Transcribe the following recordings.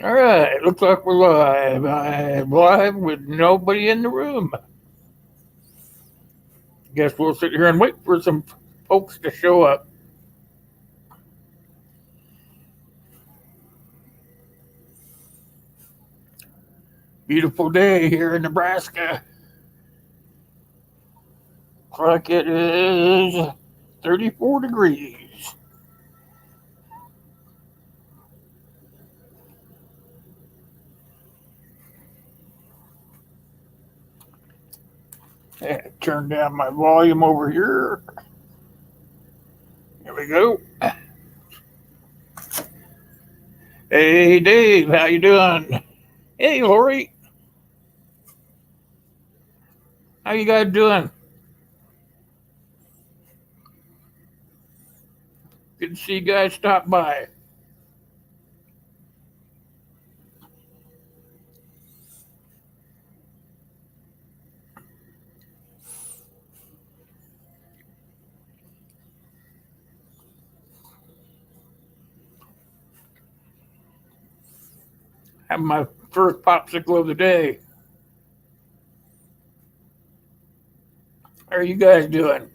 All right, looks like we're live. I'm live with nobody in the room. Guess we'll sit here and wait for some folks to show up. Beautiful day here in Nebraska. Looks like it is 34 degrees. Turn down my volume over here. Here we go. Hey Dave, how you doing? Hey Lori, how you guys doing? Good to see you guys stop by. Having my first popsicle of the day. How are you guys doing?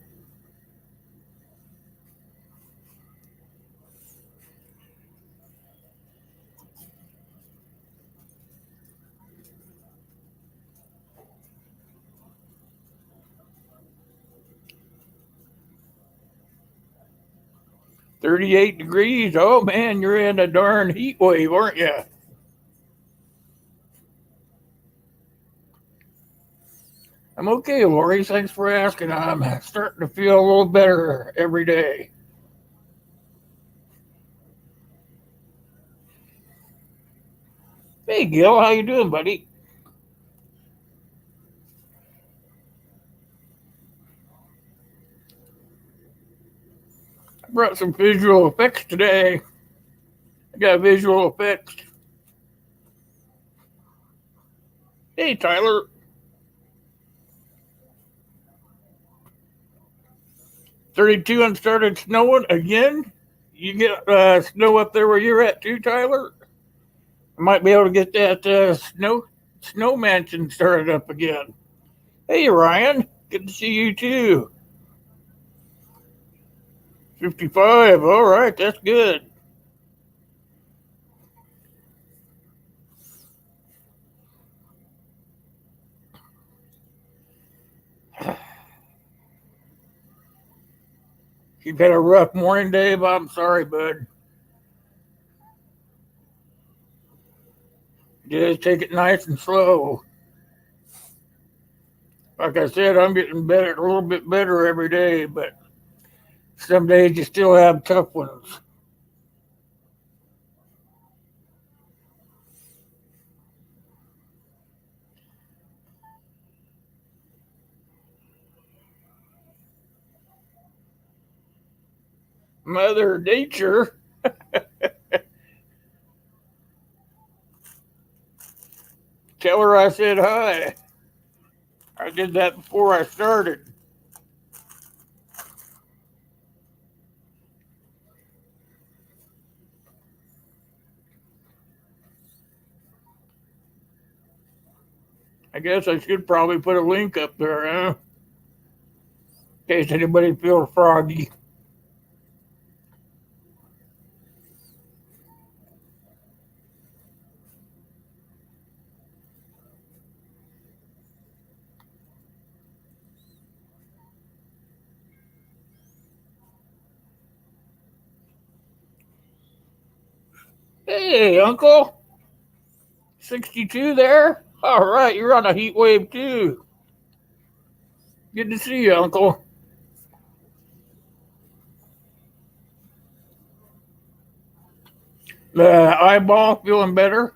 $38 degrees. Oh man, you're in a darn heat wave, aren't you? I'm okay, Lori. Thanks for asking. I'm starting to feel a little better every day. Hey, Gil, how you doing, buddy? I brought some visual effects today. I got visual effects. Hey, Tyler. 32 and started snowing again. You get snow up there where you're at too, Tyler? I might be able to get that snow mansion started up again. Hey, Ryan. Good to see you too. 55. All right, that's good. You've had a rough morning, Dave. I'm sorry, bud. Just take it nice and slow. Like I said, I'm getting better, a little bit better every day, but some days you still have tough ones. Mother Nature, tell her I said hi. I did that before I started. I guess I should probably put a link up there, huh? In case anybody feels froggy. Hey, Uncle. 62 there? All right, you're on a heat wave too. Good to see you, Uncle. The eyeball feeling better?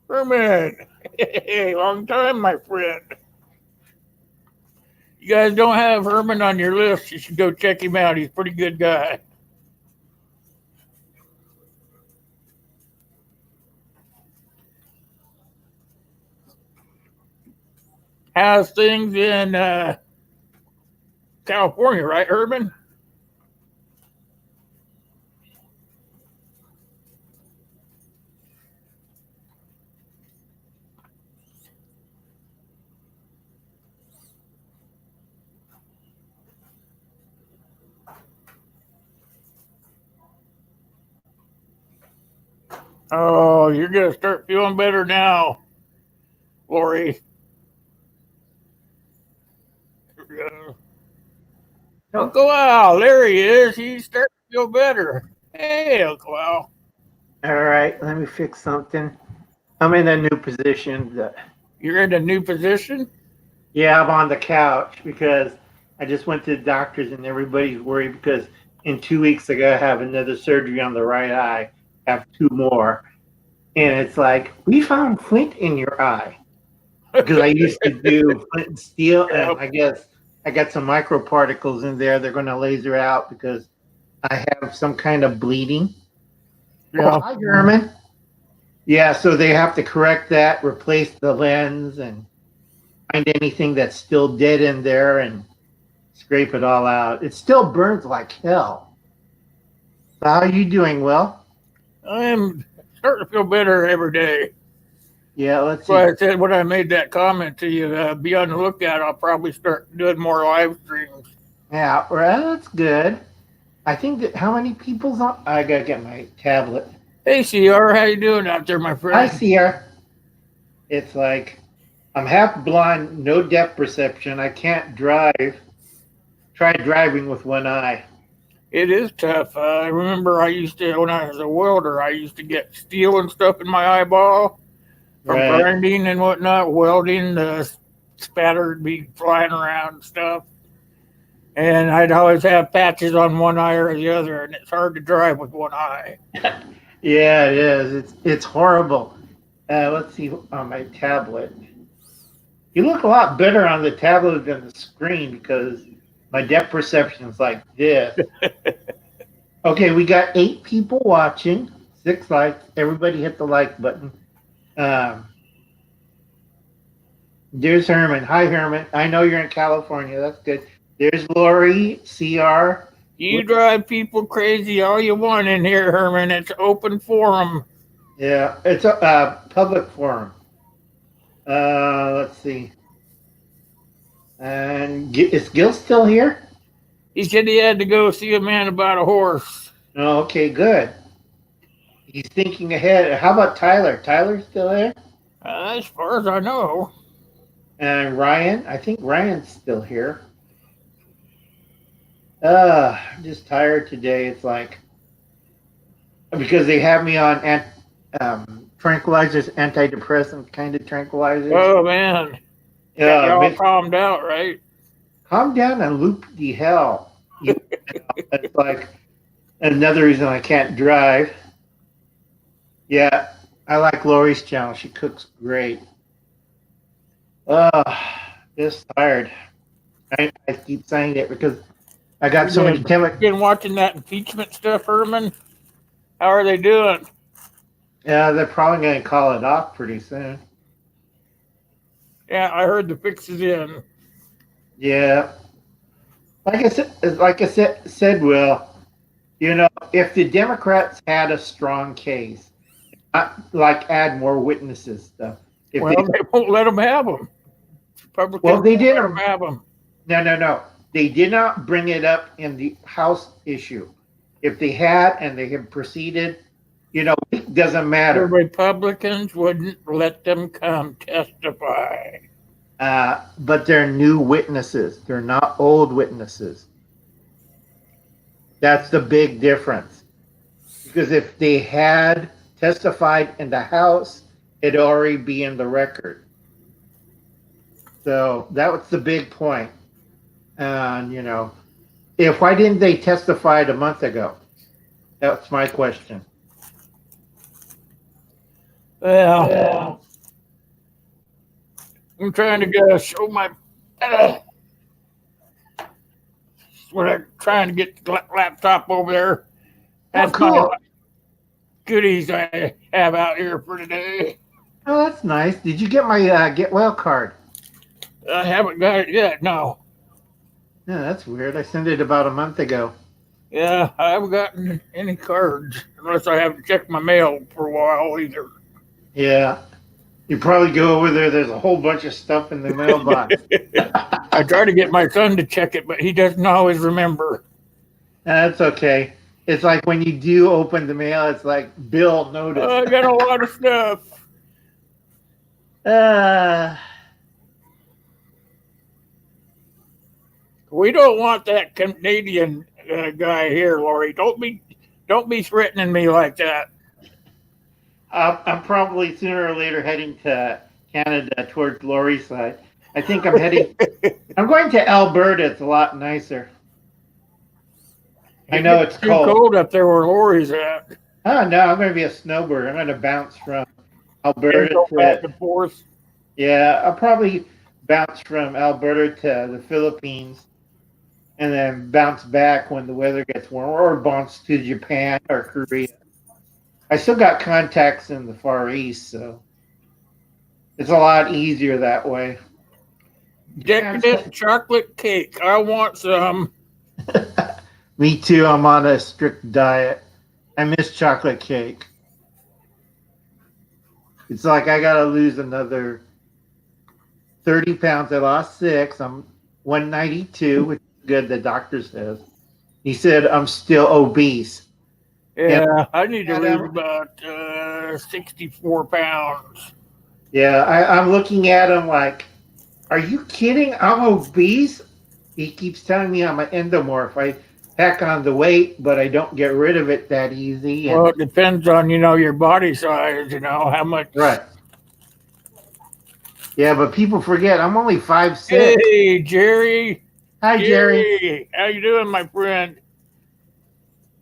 Herman. Hey, long time, my friend. You guys don't have Herman on your list. You should go check him out. He's a pretty good guy. How's things in California, right, Urban? Oh, you're gonna start feeling better now, Lori. Oh, Uncle Al, there he is. He's starting to feel better. Hey, Uncle Al. all right. Let me fix something. I'm in a new position. You're in a new position? Yeah, I'm on the couch because I just went to the doctors and everybody's worried because in 2 weeks I gotta have another surgery on the right eye. Have two more, and it's like we found flint in your eye because I used to do flint and steel, Yeah. and I guess I got some microparticles in there. They're gonna laser out because I have some kind of bleeding. Oh, Yeah. hi, German. Yeah, so they have to correct that, replace the lens, and find anything that's still dead in there and scrape it all out. It still burns like hell. So how are you doing, Will? I'm starting to feel better every day. Yeah, let's So see. I said when I made that comment to you, be on the lookout. I'll probably start doing more live streams. Yeah, well, that's good. I think that how many people's on? I gotta get my tablet. Hey, CR, how you doing out there, my I friend? see her. It's like I'm half blind, no depth perception. I can't drive. Try driving with one eye. It is tough. I remember I used to, when I was a welder, I used to get steel and stuff in my eyeball from Right. grinding and whatnot, welding. The spatter would be flying around and stuff. And I'd always have patches on one eye or the other, and it's hard to drive with one eye. Yeah, it is. It's horrible. Let's see on my tablet. You look a lot better on the tablet than the screen because my depth perception is like this. Okay, we got 8 people watching, 6 likes. Everybody hit the like button. Um, there's Herman. Hi, Herman. I know you're in California. That's good. There's Lori, CR. You drive people crazy all you want in here, Herman. It's open forum. Yeah, it's a public forum. Let's see. And is Gil still here? He said he had to go see a man about a horse. Oh, okay, good. He's thinking ahead. How about Tyler? Tyler's still there? As far as I know. And Ryan? I think Ryan's still here. I'm just tired today. It's like because they have me on tranquilizers, antidepressant kind of tranquilizers. Oh, man. Got you all Yeah, calmed out, right? calm down and loop the hell. It's like another reason I can't drive. Yeah, I like Lori's channel. She cooks great. Just tired. I keep saying it because I got so many chemicals. Been watching that impeachment stuff, Herman? How are they doing? Yeah, they're probably going to call it off pretty soon. Yeah, I heard the fix is in. Yeah, like I said, Will. If the Democrats had a strong case, like add more witnesses stuff. Well, they won't let them have them. Republicans Well, they won't let didn't. them have them. No. They did not bring it up in the House issue. If they had and they had proceeded, it doesn't The matter. Republicans wouldn't let them come testify. But they're new witnesses. They're not old witnesses. That's the big difference. Because if they had testified in the House, it'd already be in the record. So that was the big point. And, why didn't they testify a month ago? That's my question. Well, I'm trying to go show my. When I'm trying to get the laptop over there. That's cool. my goodies I have out here for today. Oh, that's nice. Did you get my Get Well card? I haven't got it yet. No. Yeah, that's weird. I sent it about a month ago. Yeah, I haven't gotten any cards unless I haven't checked my mail for a while either. Yeah. You probably go over there. There's a whole bunch of stuff in the mailbox. I try to get my son to check it, but he doesn't always remember. That's okay. It's like when you do open the mail, it's like Bill noticed. I got a lot of stuff. Uh, We don't want that Canadian guy here, Lori. Don't be threatening me like that. I'm probably sooner or later heading to Canada towards Lori's side. I think I'm heading. I'm going to Alberta. It's a lot nicer. I know it's too cold. cold up there where Lori's at. Oh no, I'm going to be a snowbird. I'm going to bounce from Alberta Go back to. and forth. Yeah, I'll probably bounce from Alberta to the Philippines, and then bounce back when the weather gets warmer, or bounce to Japan or Korea. I still got contacts in the Far East, so it's a lot easier that way. Decadent chocolate cake. I want some. Me too. I'm on a strict diet. I miss chocolate cake. It's like I gotta lose another 30 pounds. I lost 6. I'm 192, which is good. The doctor says. He said I'm still obese. Yeah, I need to lose about 64 pounds. Yeah, I'm looking at him like, are you kidding? I'm obese. He keeps telling me I'm an endomorph. I pack on the weight, but I don't get rid of it that easy. Well, it depends on, your body size, how much. Right. Yeah, but people forget I'm only 5'6". Hey, Jerry. Hi, Jerry. How you doing, my friend?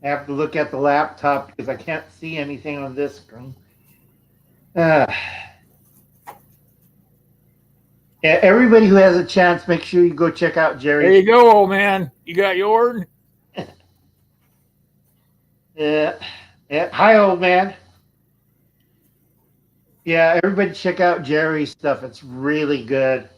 I have to look at the laptop because I can't see anything on this screen. Yeah, everybody who has a chance, make sure you go check out Jerry. There you go, old man. You got yours? Yeah. Hi, old man. Yeah, everybody check out Jerry's stuff. It's really good.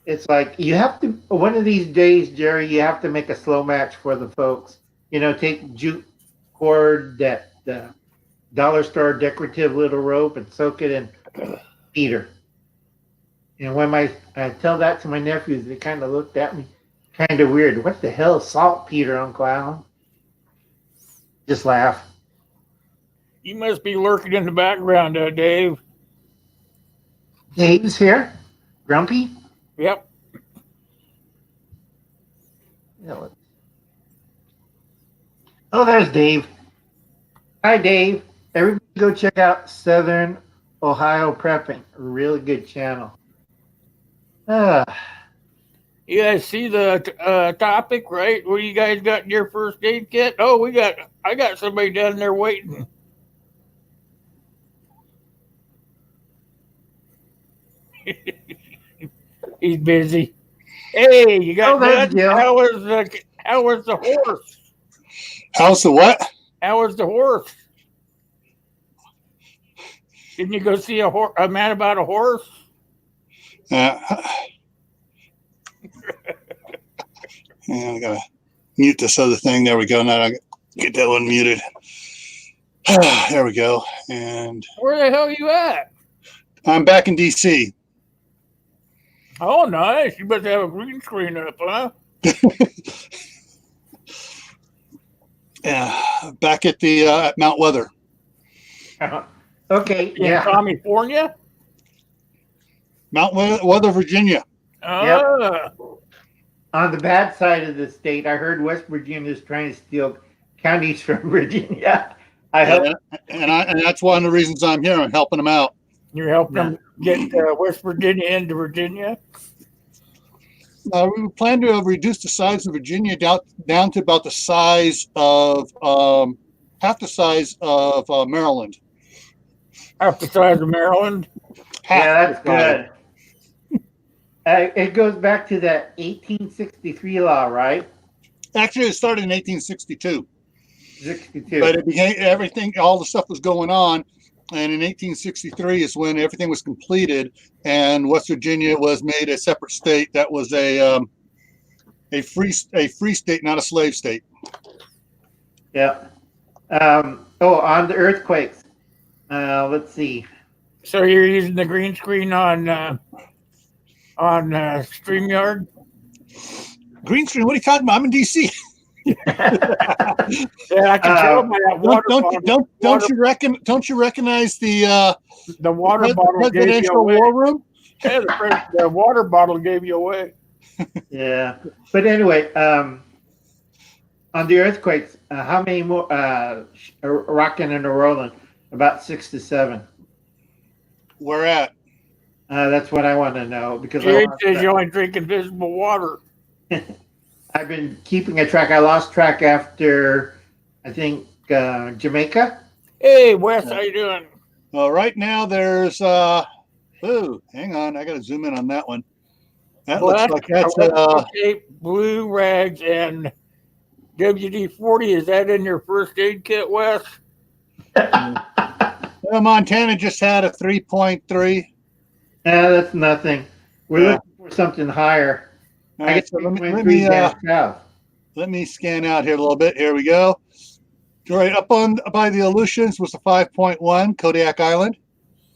It's like you have to, one of these days, Jerry, you have to make a slow match for the folks. Take jute cord, that dollar store decorative little rope, and soak it in Peter. When I tell that to my nephews, they kind of looked at me kind of weird. What the hell is saltpeter, Uncle Alan? Just laugh. You must be lurking in the background, Dave. Dave's here? Grumpy? Yep. Yeah. Oh, there's Dave. Hi, Dave. Everybody go check out Southern Ohio Prepping. A really good channel. You guys see the topic, right? What you guys got in your first aid kit? Oh, I got somebody down there waiting. He's busy. Hey, you got nuts? How was the horse? How's the what? How was the horse? Didn't you go see a man about a horse? Yeah, I gotta mute this other thing. There we go. Now I get that one muted. There we go. And where the hell are you at? I'm back in DC. Oh, nice. You must have a green screen up, huh? Yeah, back at the at Mount Weather. Okay, yeah. In California? Mount Weather, Virginia. Yep. On the bad side of the state, I heard West Virginia is trying to steal counties from Virginia. And that's one of the reasons I'm here. I'm helping them out. You're helping them get West Virginia into Virginia? We plan to reduce the size of Virginia down to about the size of half the size of Maryland. Half the size of Maryland? Yeah, that's good. It goes back to that 1863 law, right? Actually, it started in 1862. 62. But it became everything. All the stuff was going on, And in 1863 is when everything was completed, and West Virginia was made a separate state. That was a free state, not a slave state. Yeah. On the earthquakes. Let's see. So you're using the green screen on StreamYard? Green screen? What are you talking about? I'm in DC. Yeah, I can tell by that water bottle. Don't you recognize the water bottle gave you presidential away. war room? Yeah, the water bottle gave you away. Yeah. But anyway, on the earthquakes, how many more are rocking and rolling? About 6 to 7. Where at? That's what I want to know because Jerry says you only drink invisible water. I've been keeping a track. I lost track after, I think, Jamaica. Hey, Wes, how you doing? Well, right now there's hang on, I got to zoom in on that one. That looks like that's blue rags and WD-40. Is that in your first aid kit, Wes? Montana just had a 3.3. That's nothing. We're looking for something higher. All right, so let me scan out here a little bit. Here we go. Right up on by the Aleutians was a 5.1, Kodiak Island.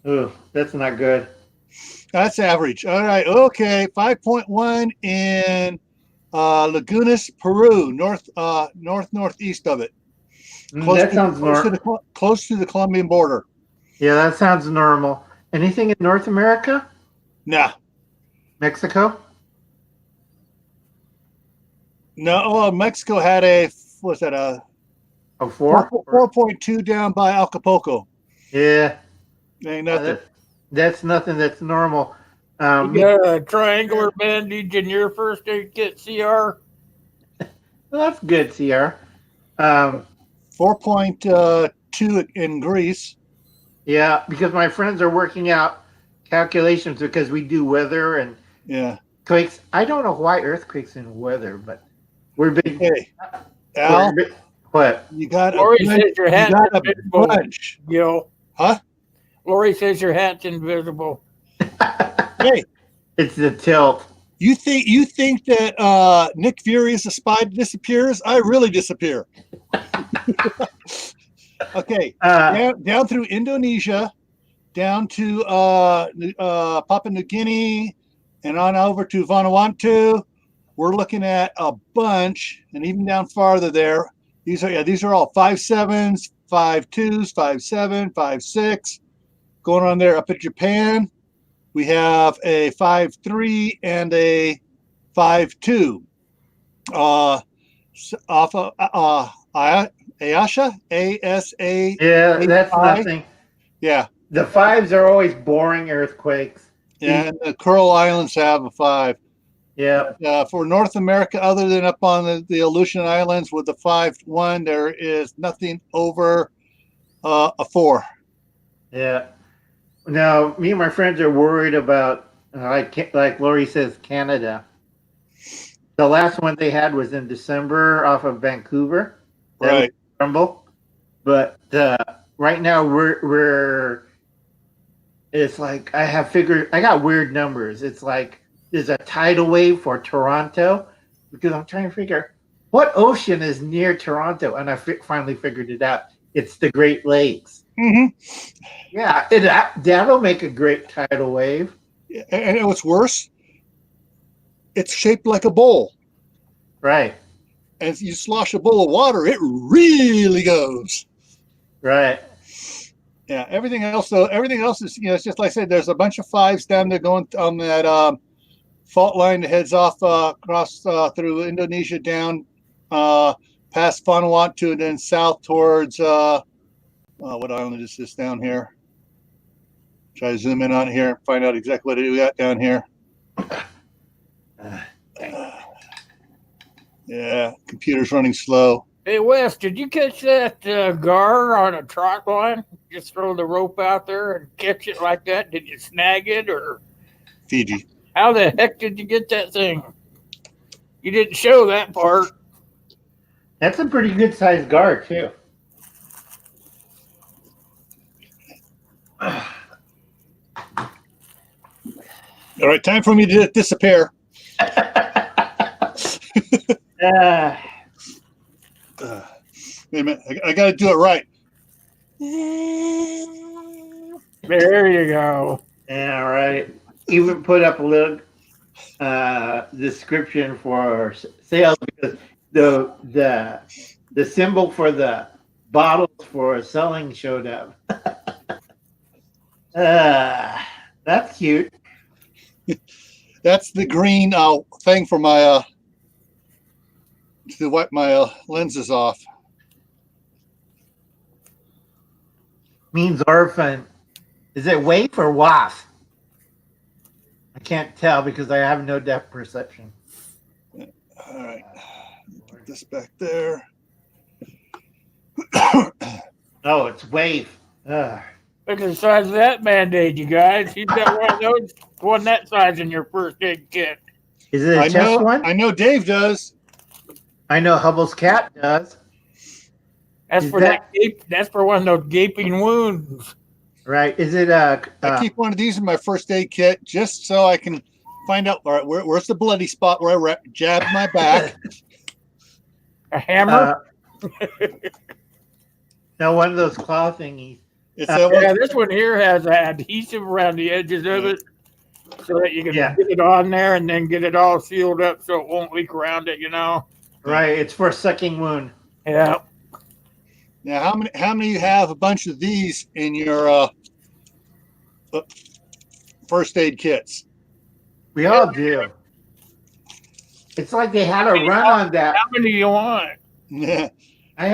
Oh, that's not good. That's average. All right, okay, 5.1 in Lagunas, Peru, northeast of it. Close to the Colombian border. Yeah, that sounds normal. Anything in North America? Nah. Mexico? No, Mexico had a 4? 4.2 down by Acapulco. Yeah. Ain't nothing. That's nothing. That's normal. You got a triangular bandage in your first aid kit, CR? Well, that's good, CR. 4.2 in Greece. Yeah, because my friends are working out calculations because we do weather and quakes. I don't know why earthquakes and weather, but we're big. Hey, Al, what? You got Lori says your hat's invisible. Bunch. Yo. Huh? Lori says your hat's invisible. Hey, it's the tilt. You think that Nick Fury is a spy that disappears? I really disappear. Okay, down through Indonesia, down to Papua New Guinea, and on over to Vanuatu. We're looking at a bunch, and even down farther there. These are all 5.7s, 5.2s, 5.7, 5.6. Going on there up at Japan, we have a 5.3 and a 5.2. Off of Ayasha, ASA. Yeah, that's nothing. Yeah. The 5s are always boring earthquakes. Yeah, and the Coral Islands have a 5. Yeah. For North America, other than up on the Aleutian Islands with the 5.1, there is nothing over a 4. Yeah. Now, me and my friends are worried about, like Lori says, Canada. The last one they had was in December off of Vancouver. Right. Rumble. But right now it's like I got weird numbers. It's like there's a tidal wave for Toronto because I'm trying to figure what ocean is near Toronto, and I finally figured it out. It's the Great Lakes. Mm-hmm. Yeah, that'll make a great tidal wave. And what's worse, it's shaped like a bowl. Right. And if you slosh a bowl of water, it really goes. Right. Yeah. Everything else is, it's just like I said, there's a bunch of 5s down there going on that fault line that heads off across through Indonesia down past Vanuatu and then south towards what island is this down here? Try to zoom in on here and find out exactly what we got down here. Yeah, computer's running slow. Hey, Wes, did you catch that gar on a trot line? Just throw the rope out there and catch it like that? Did you snag it or? Fiji. How the heck did you get that thing? You didn't show that part. That's a pretty good sized gar, too. All right, time for me to disappear. Wait a minute, I got to do it right. There you go. Yeah, right. Even put up a little description for sales because the symbol for the bottles for selling showed up. That's cute. That's the green thing for my to wipe my lenses off. Means orphan. Is it waif or waff? I can't tell because I have no depth perception. All right, put this back there. Oh, it's waif. Look at the size of that Band-Aid, you guys. You've got one of those, one that size in your first aid kit. Is it a chest one? I know Dave does. I know Hubble's cat does. That's Is for that's for one of those gaping wounds. Right. Is it I keep one of these in my first aid kit just so I can find out where's the bloody spot where I jabbed my back. A hammer? no, one of those claw thingies. It's yeah, this one here has adhesive around the edges of it so that you can get it on there and then get it all sealed up so it won't leak around it, you know? Right. It's for a sucking wound. Yeah. Now, how many you have a bunch of these in your first aid kits? We all do. It's like they had a run on that. How many do you want? Yeah, I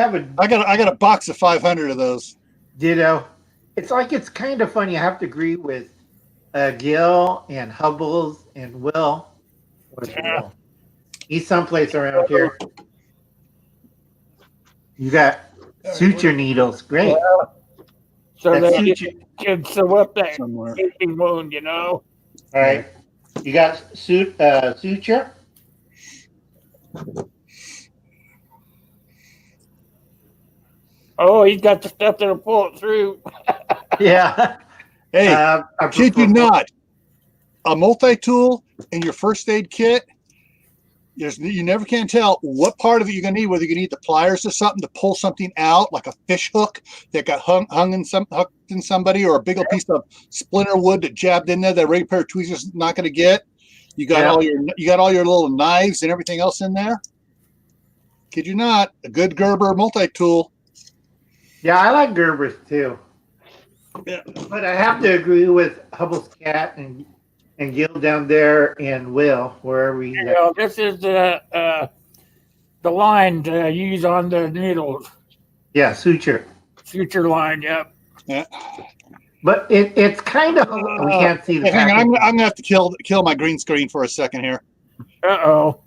got a box of 500 of those. Ditto. It's like it's kind of funny. I have to agree with Gil and Hubbles and Will. Will? He's someplace around here. You got suture needles. Great. So That that you suture- can sew up that Somewhere. gaping wound, you know? All right. You got suture? Oh, he's got the stuff that'll pull it through. Yeah. Hey, I kid you prefer- not, a multi-tool in your first aid kit, you never can tell what part of it you're going to need, whether you're going to need the pliers or something to pull something out, like a fish hook that got hooked in somebody, or a big old piece of splinter wood that jabbed in there that a regular pair of tweezers is not going to get. You got all your little knives and everything else in there. Kid you not, a good Gerber multi-tool. Yeah, I like Gerbers too. Yeah. But I have to agree with Hubble's cat and Gil down there and Will, wherever he's You at. know, this is the line to use on the needles. Yeah, suture. Suture line, yep. Yeah. But it's kind of we can't see the Hey, hang on, package. I'm gonna have to kill my green screen for a second here, Uh-oh.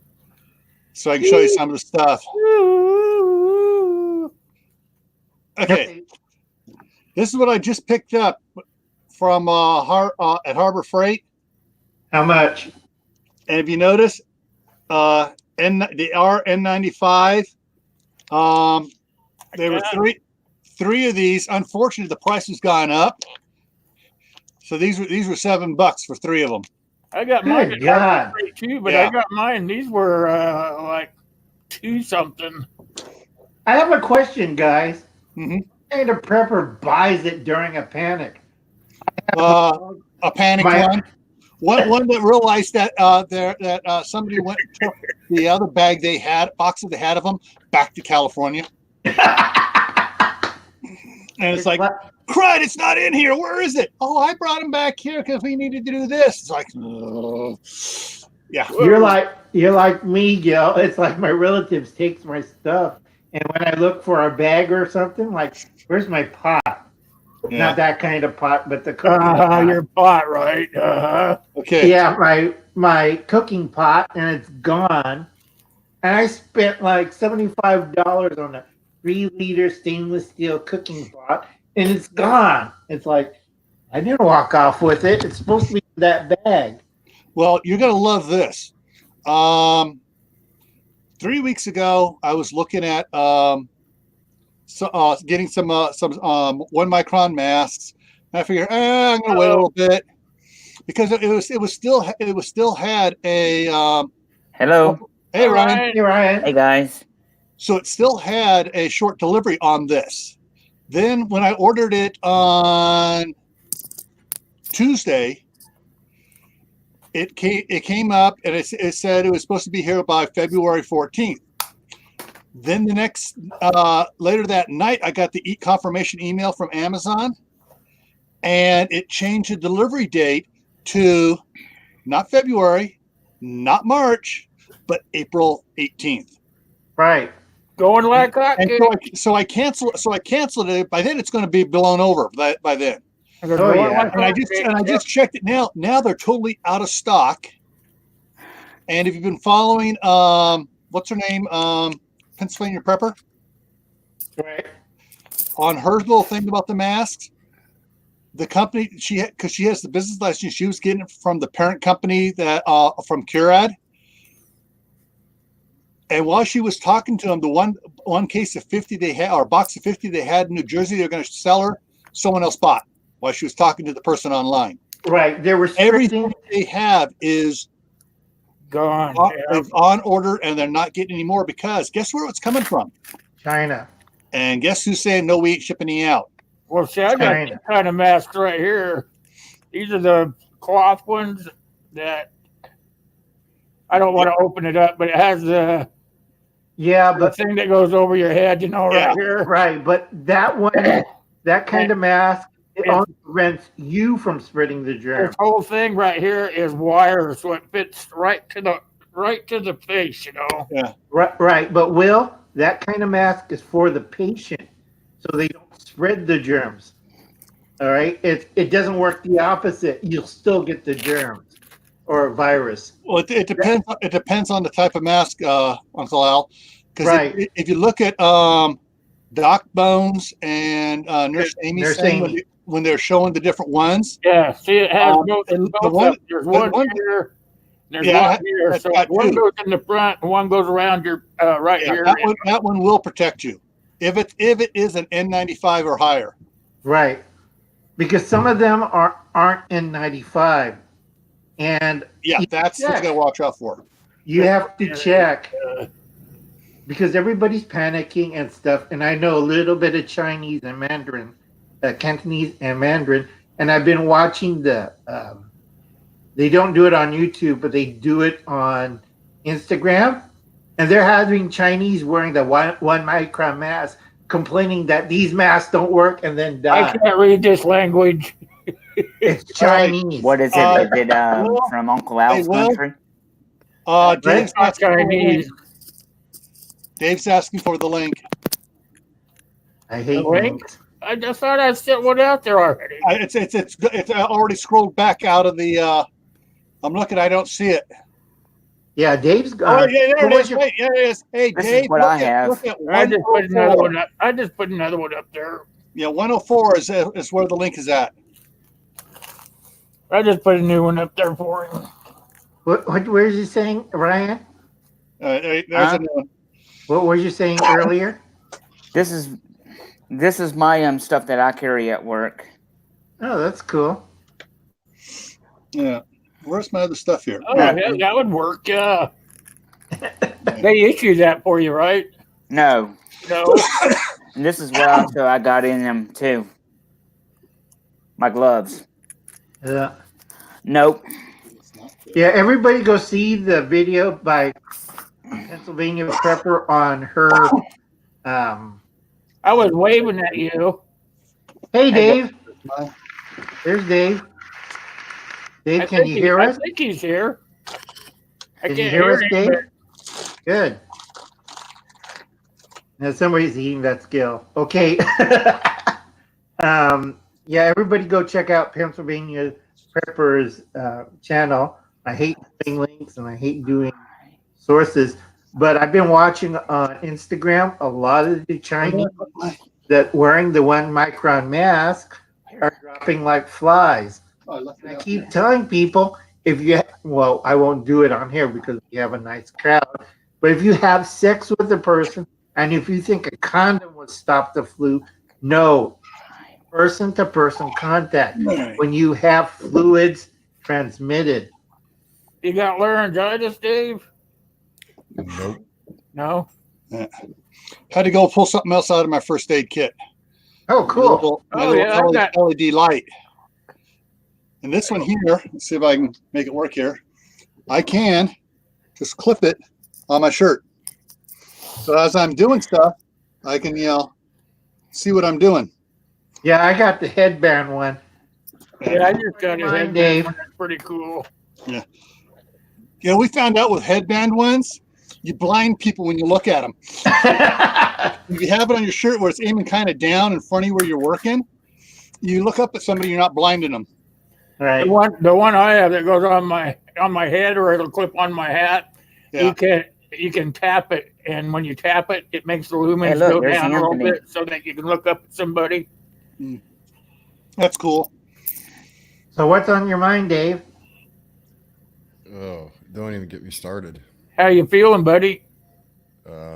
so I can show you some of the stuff. Okay, this is what I just picked up from at Harbor Freight. How much? And if you notice, the N95, there were three of these. Unfortunately, the price has gone up. So these were $7 for three of them. I got mine Good at God. Harbor Freight too, but Yeah. I got mine. These were like $2 something. I have a question, guys. Mhm. What kind of prepper buys it during a panic? A panic one that realized that somebody went and took the other box that they had of them back to California, and it's like, crud, it's not in here. Where is it? Oh, I brought him back here because we needed to do this. It's like, yeah. You're like me, Gil. It's like my relatives takes my stuff, and when I look for a bag or something, like, where's my pot? Yeah. Not that kind of pot, but the cooking pot. Your pot, right? Okay. Yeah, my cooking pot, and it's gone. And I spent like $75 on a 3-liter stainless steel cooking pot, and it's gone. It's like, I didn't walk off with it. It's supposed to be in that bag. Well, you're gonna love this. 3 weeks ago, I was looking at getting some 1 micron masks I figured I'm gonna wait a little bit because it was still had a Hello. hey All Ryan. right. Hey, Ryan. Hey, guys. So it still had a short delivery on this. Then when I ordered it on Tuesday, it came up and it said it was supposed to be here by February 14th. Then the next later that night, I got the confirmation email from Amazon, and it changed the delivery date to not February, not March, but April 18th. Right. Going like that. And so I canceled it. By then, it's going to be blown over. By then, Oh, yeah. and I just checked it now. Now they're totally out of stock. And if you've been following, what's her name, Pennsylvania Prepper, Right. on her little thing about the masks, the company because she has the business license, she was getting it from the parent company that from Curad. And while she was talking to him, the one case of 50 they had, or box of 50 they had in New Jersey, they're going to sell her. Someone else bought while she was talking to the person online. Right. They're Everything restricting. they have is Gone. on order, and they're not getting any more because guess where it's coming from? China. And guess who's saying no? We ain't shipping any out. Well, see, I got China. these kind of masks right here. These are the cloth ones that I don't want to open it up, but it has the Yeah, the but thing that goes over your head, you know, Yeah. right here. right. But that one, that kind of mask, it only prevents you from spreading the germ. This whole thing right here is wire, so it fits right to the face, you know. Right. Right. But Will, that kind of mask is for the patient, so they don't spread the germs. All right. It doesn't work the opposite. You'll still get the germs or virus. Well, it depends. It depends on the type of mask, Uncle Al. Because Right. if you look at Doc Bones and Nurse Amy, Nurse saying Amy. when they're showing the different ones, Yeah, see, it has both. and both the one- of- there's the one one- here, there's Yeah, one here. that's So got one two. goes in the front, and one goes around your right yeah, here. that one will protect you if it is an N95 or higher. Right. Because some of them aren't N95, and Yeah, that's what you check. got to watch out for. you have to check Uh, because everybody's panicking and stuff. And I know a little bit of Chinese and Mandarin, Cantonese and Mandarin, and I've been watching the. They don't do it on YouTube, but they do it on Instagram, and they're having Chinese wearing the one micron mask, complaining that these masks don't work, and then I die. can't read this language. It's Chinese. What is it? Is it from Uncle Al's Will? country? Dave's Not asking for the link. Chinese. Dave's asking for the link. I hate The link? links. I just thought I sent one out there already. It's already scrolled back out of the. I'm looking. I don't see it. Yeah, Dave's Oh got. yeah, there what it was is. your- Wait, yeah, it is. Hey, This is Dave, what I have. look at I just put another 104. one up. I just put another one up there. Yeah, 104 is where the link is at. I just put a new one up there for him. What were you saying, Ryan? There's Huh? a new one. What were you saying earlier? This is my stuff that I carry at work. Oh, that's cool. Yeah. Where's my other stuff here? Oh, yeah, that would work. Yeah. They issue that for you, right? No, No. and this is what also I got in them too. My gloves. Yeah. Nope. Yeah, everybody go see the video by Pennsylvania Prepper on her. I was waving at you. Hey, Dave. There's Dave. Dave, I can think you he- hear I us? think he's here. I Can can't you hear us, him, Dave? but Good. Now somebody's eating that skill. Okay. Yeah, everybody go check out Pennsylvania Prepper's channel. I hate doing links and I hate doing sources, but I've been watching on Instagram a lot of the Chinese that wearing the 1 micron mask are dropping like flies. And I keep telling people if you, well, I won't do it on here because we have a nice crowd, but if you have sex with a person and if you think a condom would stop the flu, no, person-to-person contact Right. when you have fluids transmitted. You got laryngitis, Dave? Nope. No. Had to go pull something else out of my first aid kit. Oh, cool. My Oh, little yeah, I've got- LED light. And this one here, let's see if I can make it work here. I can just clip it on my shirt. So as I'm doing stuff, I can, see what I'm doing. Yeah, I got the headband one. Yeah, I just got a Mine, headband. Dave. That's pretty cool. Yeah, we found out with headband ones, you blind people when you look at them. If you have it on your shirt where it's aiming kind of down in front of you where you're working, you look up at somebody, you're not blinding them. Right. The one I have that goes on my head, or it'll clip on my hat. Yeah. You can tap it, and when you tap it, it makes the lumens Hey, look, go there's down a little Anthony. bit so that you can look up at somebody. That's cool. So what's on your mind, Dave? Oh, don't even get me started. How you feeling, buddy?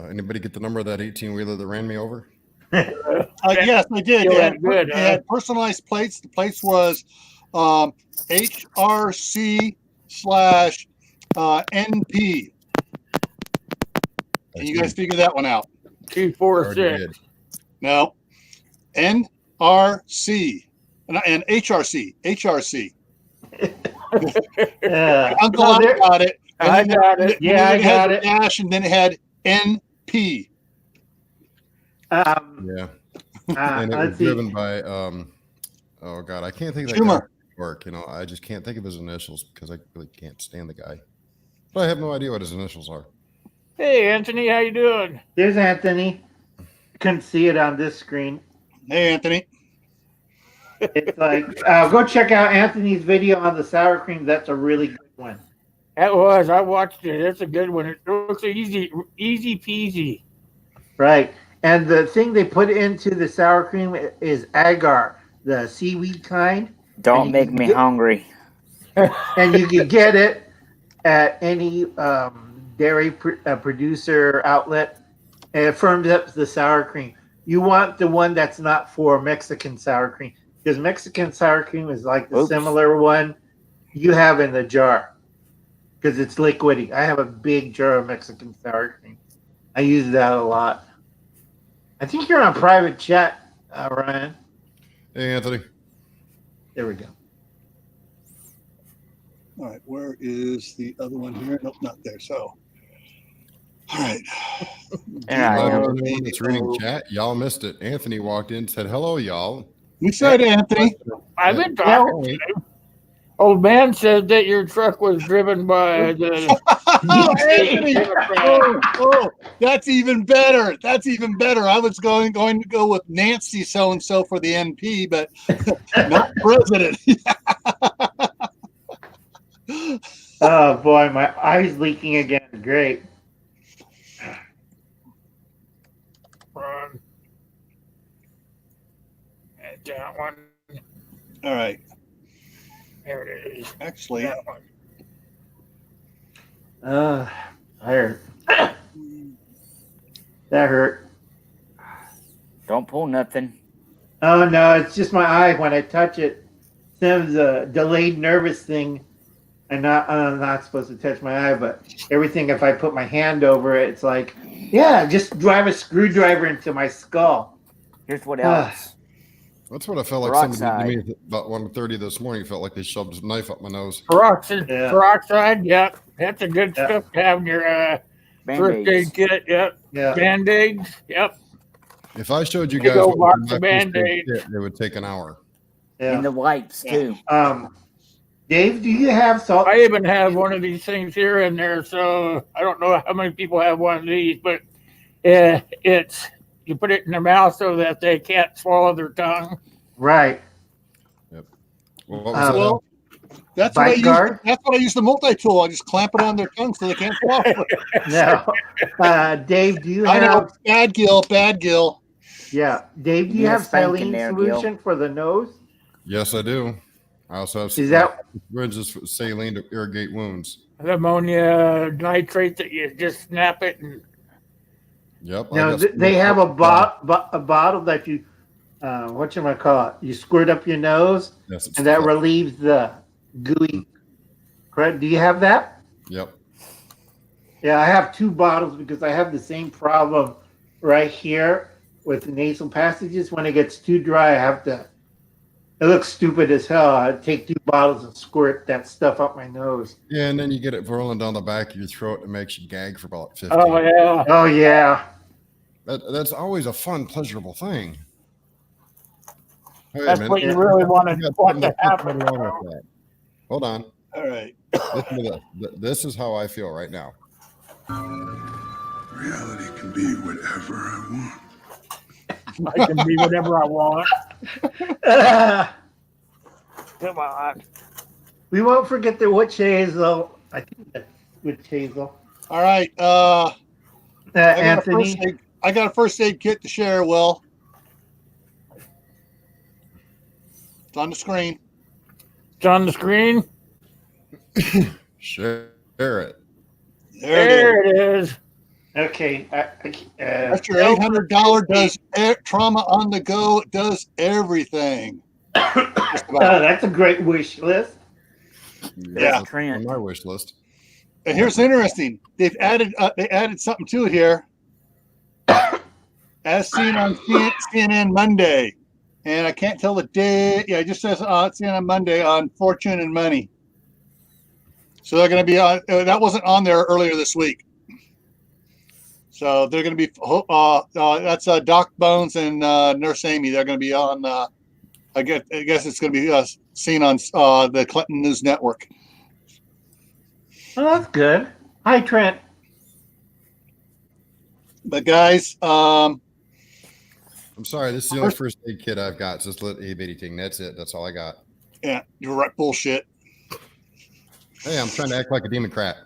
Anybody get the number of that 18-wheeler that ran me over? Yes, I did. Feel It that had, good, it huh? had personalized plates. The plates was HRC/NP. Can you guys figure that one out? Two, four, Already six. did. No. NRC and HRC. HRC. Uncle No, Al there- got it. And I then got it. Yeah, I it had got the it. dash, and then it had NP. Yeah. And it was let's see. driven by, oh God, I can't think of that Schumer. guy's work. I just can't think of his initials because I really can't stand the guy. But I have no idea what his initials are. Hey, Anthony, how you doing? There's Anthony. Couldn't see it on this screen. Hey, Anthony. It's like, go check out Anthony's video on the sour cream. That's a really good one. That was. I watched it. It's a good one. It looks easy peasy. Right. And the thing they put into the sour cream is agar, the seaweed kind. Don't And make you me get- hungry. And you can get it at any dairy producer outlet. And it firms up the sour cream. You want the one that's not for Mexican sour cream. Because Mexican sour cream is like the Oops. similar one you have in the jar. Because it's liquidy. I have a big jar of Mexican sour cream. I use that a lot. I think you're on private chat, Ryan. Hey, Anthony. There we go. All right, where is the other one here? Nope, not there. So, all right. There I am. Anyone that's reading chat, y'all missed it. Anthony walked in, said, hello, y'all. We said Anthony. I've been talking to him. Old man said that your truck was driven by the. Oh, Anthony. Oh, that's even better. That's even better. I was going to go with Nancy so and so for the NP, but not president. Oh boy, my eye's leaking again. Great. Run. That one. All right. There it is. Actually, That one. I hurt. That hurt. Don't pull nothing. Oh no, it's just my eye when I touch it. There's a delayed nervous thing. I'm not supposed to touch my eye, but everything if I put my hand over it, it's like, yeah, just drive a screwdriver into my skull. Here's what Ah. else. That's what I felt like Peroxide. somebody did to me about 1:30 this morning. Felt like they shoved a knife up my nose. Peroxide. Yeah. Peroxide. Yep. That's a good Yeah. stuff to have in your first aid Band-Aids. kit. Yep. Yeah. Band-aids. Yep. If I showed you Big guys old what box my of first aid Band-Aids. kit, it would take an hour. Yeah. And the wipes, too. Dave, do you have salt? I even have one of these things here and there, so I don't know how many people have one of these, but it's you put it in their mouth so that they can't swallow their tongue. Right. Well, what was that? well, that's what I Bite use. guard? That's what I use the multi-tool. I just clamp it on their tongue so they can't swallow it. No. Dave, do you I know. have? Bad Gil. Yeah. Dave, do you Yeah, have spanking saline there, solution for the nose? Yes, I do. I also have Is that syringes for saline to irrigate wounds. The ammonia nitrate that you just snap it and Yep. I no? got some- They have a bottle that you whatchamacallit, you squirt up your nose, Yes, it's and that fun. relieves the gooey. Correct? Do you have that? Yep. Yeah, I have 2 bottles because I have the same problem right here with the nasal passages. When it gets too dry, I have to. It looks stupid as hell. I take 2 bottles and squirt that stuff up my nose. Yeah, and then you get it rolling down the back of your throat and it makes you gag for about 15. Oh yeah. Oh yeah. That's always a fun, pleasurable thing. Wait a That's minute. what you Yeah. really want I to got want to something happen. wrong with that. Hold on. All right. Listen to this. This is how I feel right now. Reality can be whatever I want. I can be whatever I want. Come on. We won't forget the witch hazel. I think that's witch hazel. All right. Anthony. I got a first aid kit to share, Will. It's on the screen. It's on the screen. Share it. There it is. There it is. Okay. That's your $800 does trauma on the go. It does everything. Just about. That's a great wish list. Yeah. That's on my wish list. And here's interesting. They've added something to it here. As seen on CNN Monday. And I can't tell the day. Yeah, it just says CNN Monday on Fortune and Money. So they're going to be on. That wasn't on there earlier this week. So they're going to be. That's Doc Bones and Nurse Amy. They're going to be on. I guess it's going to be seen on the Clinton News Network. Oh, that's good. Hi, Trent. But guys, I'm sorry. This is the only first aid kit I've got. It's this little itty bitty thing. That's it. That's all I got. yeah, you're right. Bullshit. Hey, I'm trying to act like a Democrat.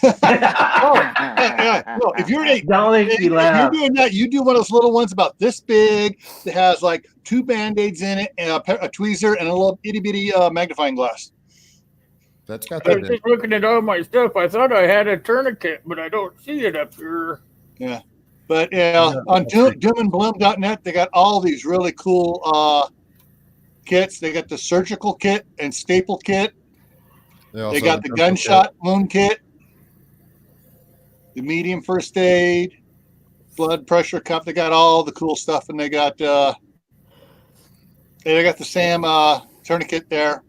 Yeah, no, if you're Don't make me if you're laugh. doing that, you do one of those little ones about this big that has like 2 Band-Aids in it and a tweezer and a little itty bitty magnifying glass. That's got I that was in. just looking at all my stuff. I thought I had a tourniquet, but I don't see it up here. But yeah, on doomandbloom.net, they got all these really cool kits. They got the surgical kit and staple kit. They got the gunshot wound kit, the medium first aid, blood pressure cup. They got all the cool stuff, and they got the Sam tourniquet there.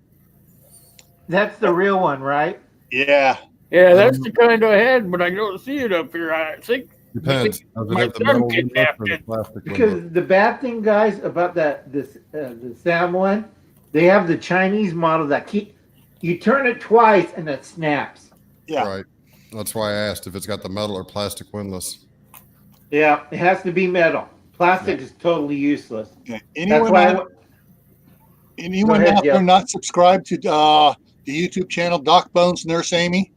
That's the real one, right? Yeah, Yeah, that's the kind I had, but I don't see it up here. I think Depends. Does it My have the son metal can window have or the it. plastic window? Because the bad thing, guys, about the Sam one, they have the Chinese model that you turn it twice and it snaps. yeah. Right. That's why I asked if it's got the metal or plastic windlass. Yeah, it has to be metal. Plastic is totally useless. Yeah. That's why. Anyone ahead, out there Jeff. not subscribed to the YouTube channel Doc Bones Nurse Amy?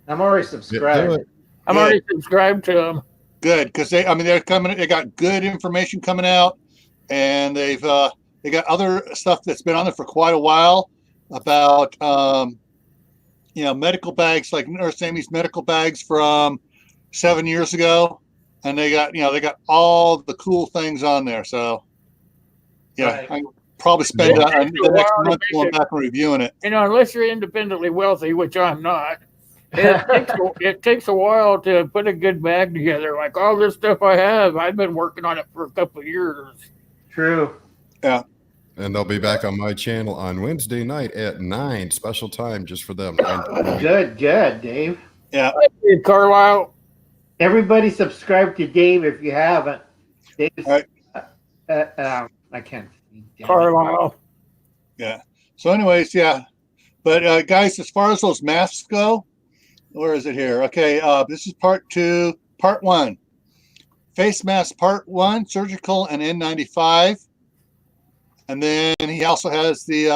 I'm already Do subscribed. it. I'm Good. already subscribed to them. Good, because they're coming. They got good information coming out, and they got other stuff that's been on there for quite a while about medical bags, like Nurse Amy's medical bags from 7 years ago, and they got all the cool things on there. So yeah, Right. I can probably spend Yeah, the it's a next while to month make going it. back and reviewing it. You know, unless you're independently wealthy, which I'm not, it takes a while to put a good bag together. Like all this stuff I have, I've been working on it for a couple of years. True. And they'll be back on my channel on Wednesday night at 9, special time just for them. Good, Dave. Yeah, Hey, Carlisle, Everybody subscribe to Dave if you haven't. Dave's, All I can't see. Damn it. Carlisle. So, anyways, yeah. But guys, as far as those masks go, where is it here? Okay, this is part 1. Face mask part 1, surgical and N95. And then he also has the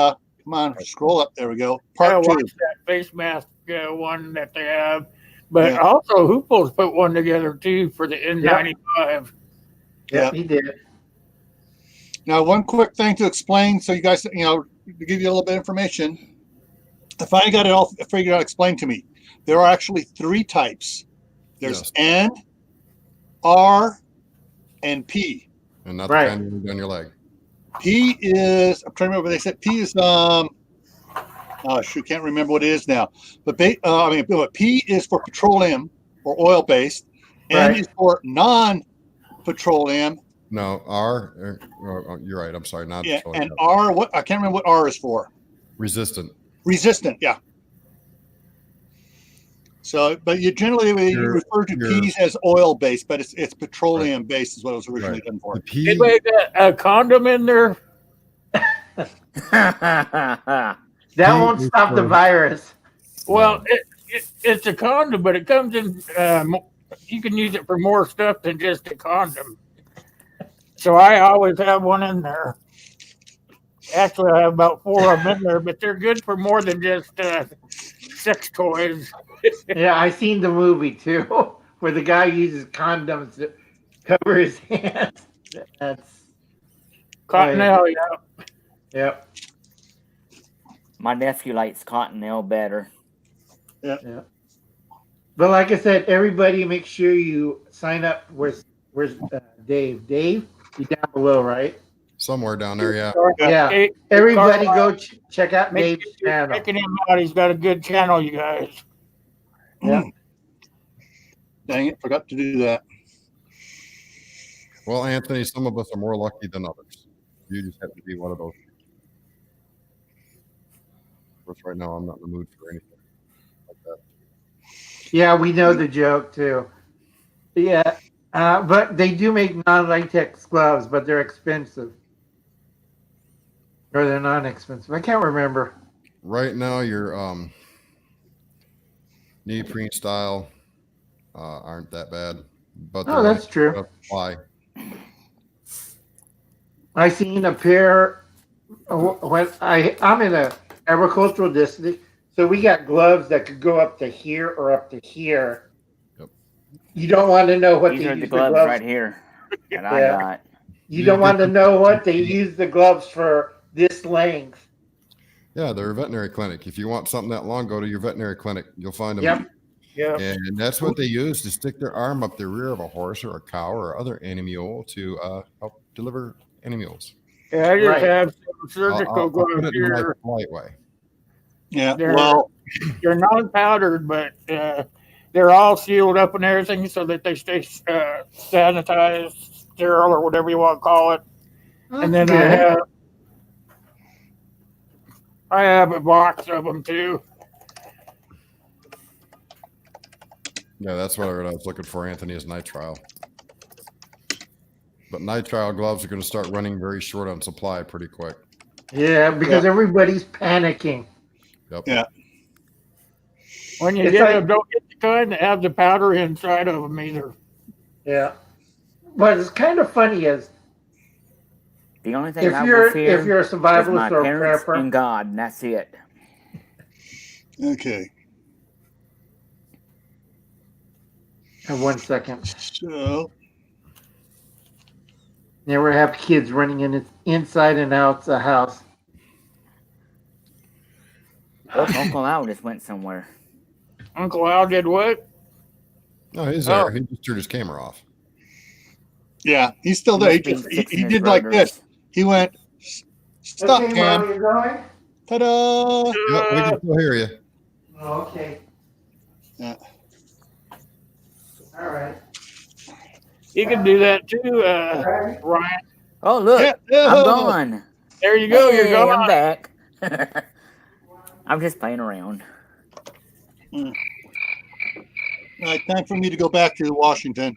come on, scroll up. There we go. I Part 2. watched that face mask one that they have, but Yeah. also Hoople's put one together too for the N95. Yeah. He did. Now, one quick thing to explain, so you guys, to give you a little bit of information. I finally got it all figured out, explained to me. There are actually 3 types. There's Yes. N, R, and P. And not Right. the kind you need on your leg. P is, I'm trying to remember what they said. P is, oh, shoot, can't remember what it is now. But P is for petroleum or oil based. N Right. is for non-petroleum. No, R. You're right. I'm sorry. Not Yeah, petroleum. and R, I can't remember what R is for. Resistant. Resistant, yeah. So, but you generally refer to P's as oil based, but it's petroleum based is what it was originally done for. The P. Anybody got a condom in there? That won't stop the virus. Well, it's a condom, but it comes in. You can use it for more stuff than just a condom. So I always have one in there. Actually, I have about 4 of them in there, but they're good for more than just sex toys. Yeah, I seen the movie too, where the guy uses condoms to cover his hands. That's Cottonelle, yeah. yep. My nephew likes Cottonelle better. But like I said, everybody make sure you sign up. Where's Dave? Dave, you down below, right? Somewhere down there, yeah. Yeah. Hey, Everybody Carl, go check out make Dave's sure you're channel. checking him out. He's got a good channel, you guys. Yeah. Dang it, forgot to do that. Well, Anthony, some of us are more lucky than others. You just have to be one of those. Of course, right now I'm not in the mood for anything like that. Yeah, we know the joke too. Yeah, but they do make non-latex gloves, but they're expensive. Or they're non-expensive. I can't remember. Right now, your neoprene style aren't that bad, but Oh, that's true. Why? I seen a pair when I'm in a agricultural district, so we got gloves that could go up to here or up to here. Yep. You don't want to know what These they are use the the gloves gloves. right here that I Yeah. got. You don't want to know what they use the gloves for this length. Yeah, they're a veterinary clinic. If you want something that long, go to your veterinary clinic. You'll find them. Yep. Yeah. And that's what they use to stick their arm up the rear of a horse or a cow or other animal to help deliver animals. Yeah, I just Right. have some surgical I'll put gloves it in a here. polite way. Yeah, They're- well, They're non-powdered, but they're all sealed up and everything so that they stay sanitized, sterile, or whatever you want to call it. And then Good. I have a box of them too. Yeah, that's what I was looking for, Anthony, is nitrile. But nitrile gloves are going to start running very short on supply pretty quick. Yeah, because everybody's panicking. Yep. Yeah. When you It's get like- them, don't get the kind that have the powder inside of them either. Yeah. But it's kind of funny as The only thing if I you're will fear if you're a is my survivalist or a parents prepper. and God, and that's it. okay. One second. So, Never have kids running in inside and out the house. Uncle Al just went somewhere. Uncle Al did what? No, he's Oh. there. He just turned his camera off. yeah, he's still there. He, Must be fixing he his did like rotors. this. He went, stop, Okay, Cam. Mom, you're going? Ta-da! Yep, we can still hear you. Oh, okay. Yeah. All right. You can do that too, All right. Ryan. Oh, look, Yeah. I'm gone. There you go. You're Hey, gone. I'm back. I'm just playing around. All right, time for me to go back to Washington.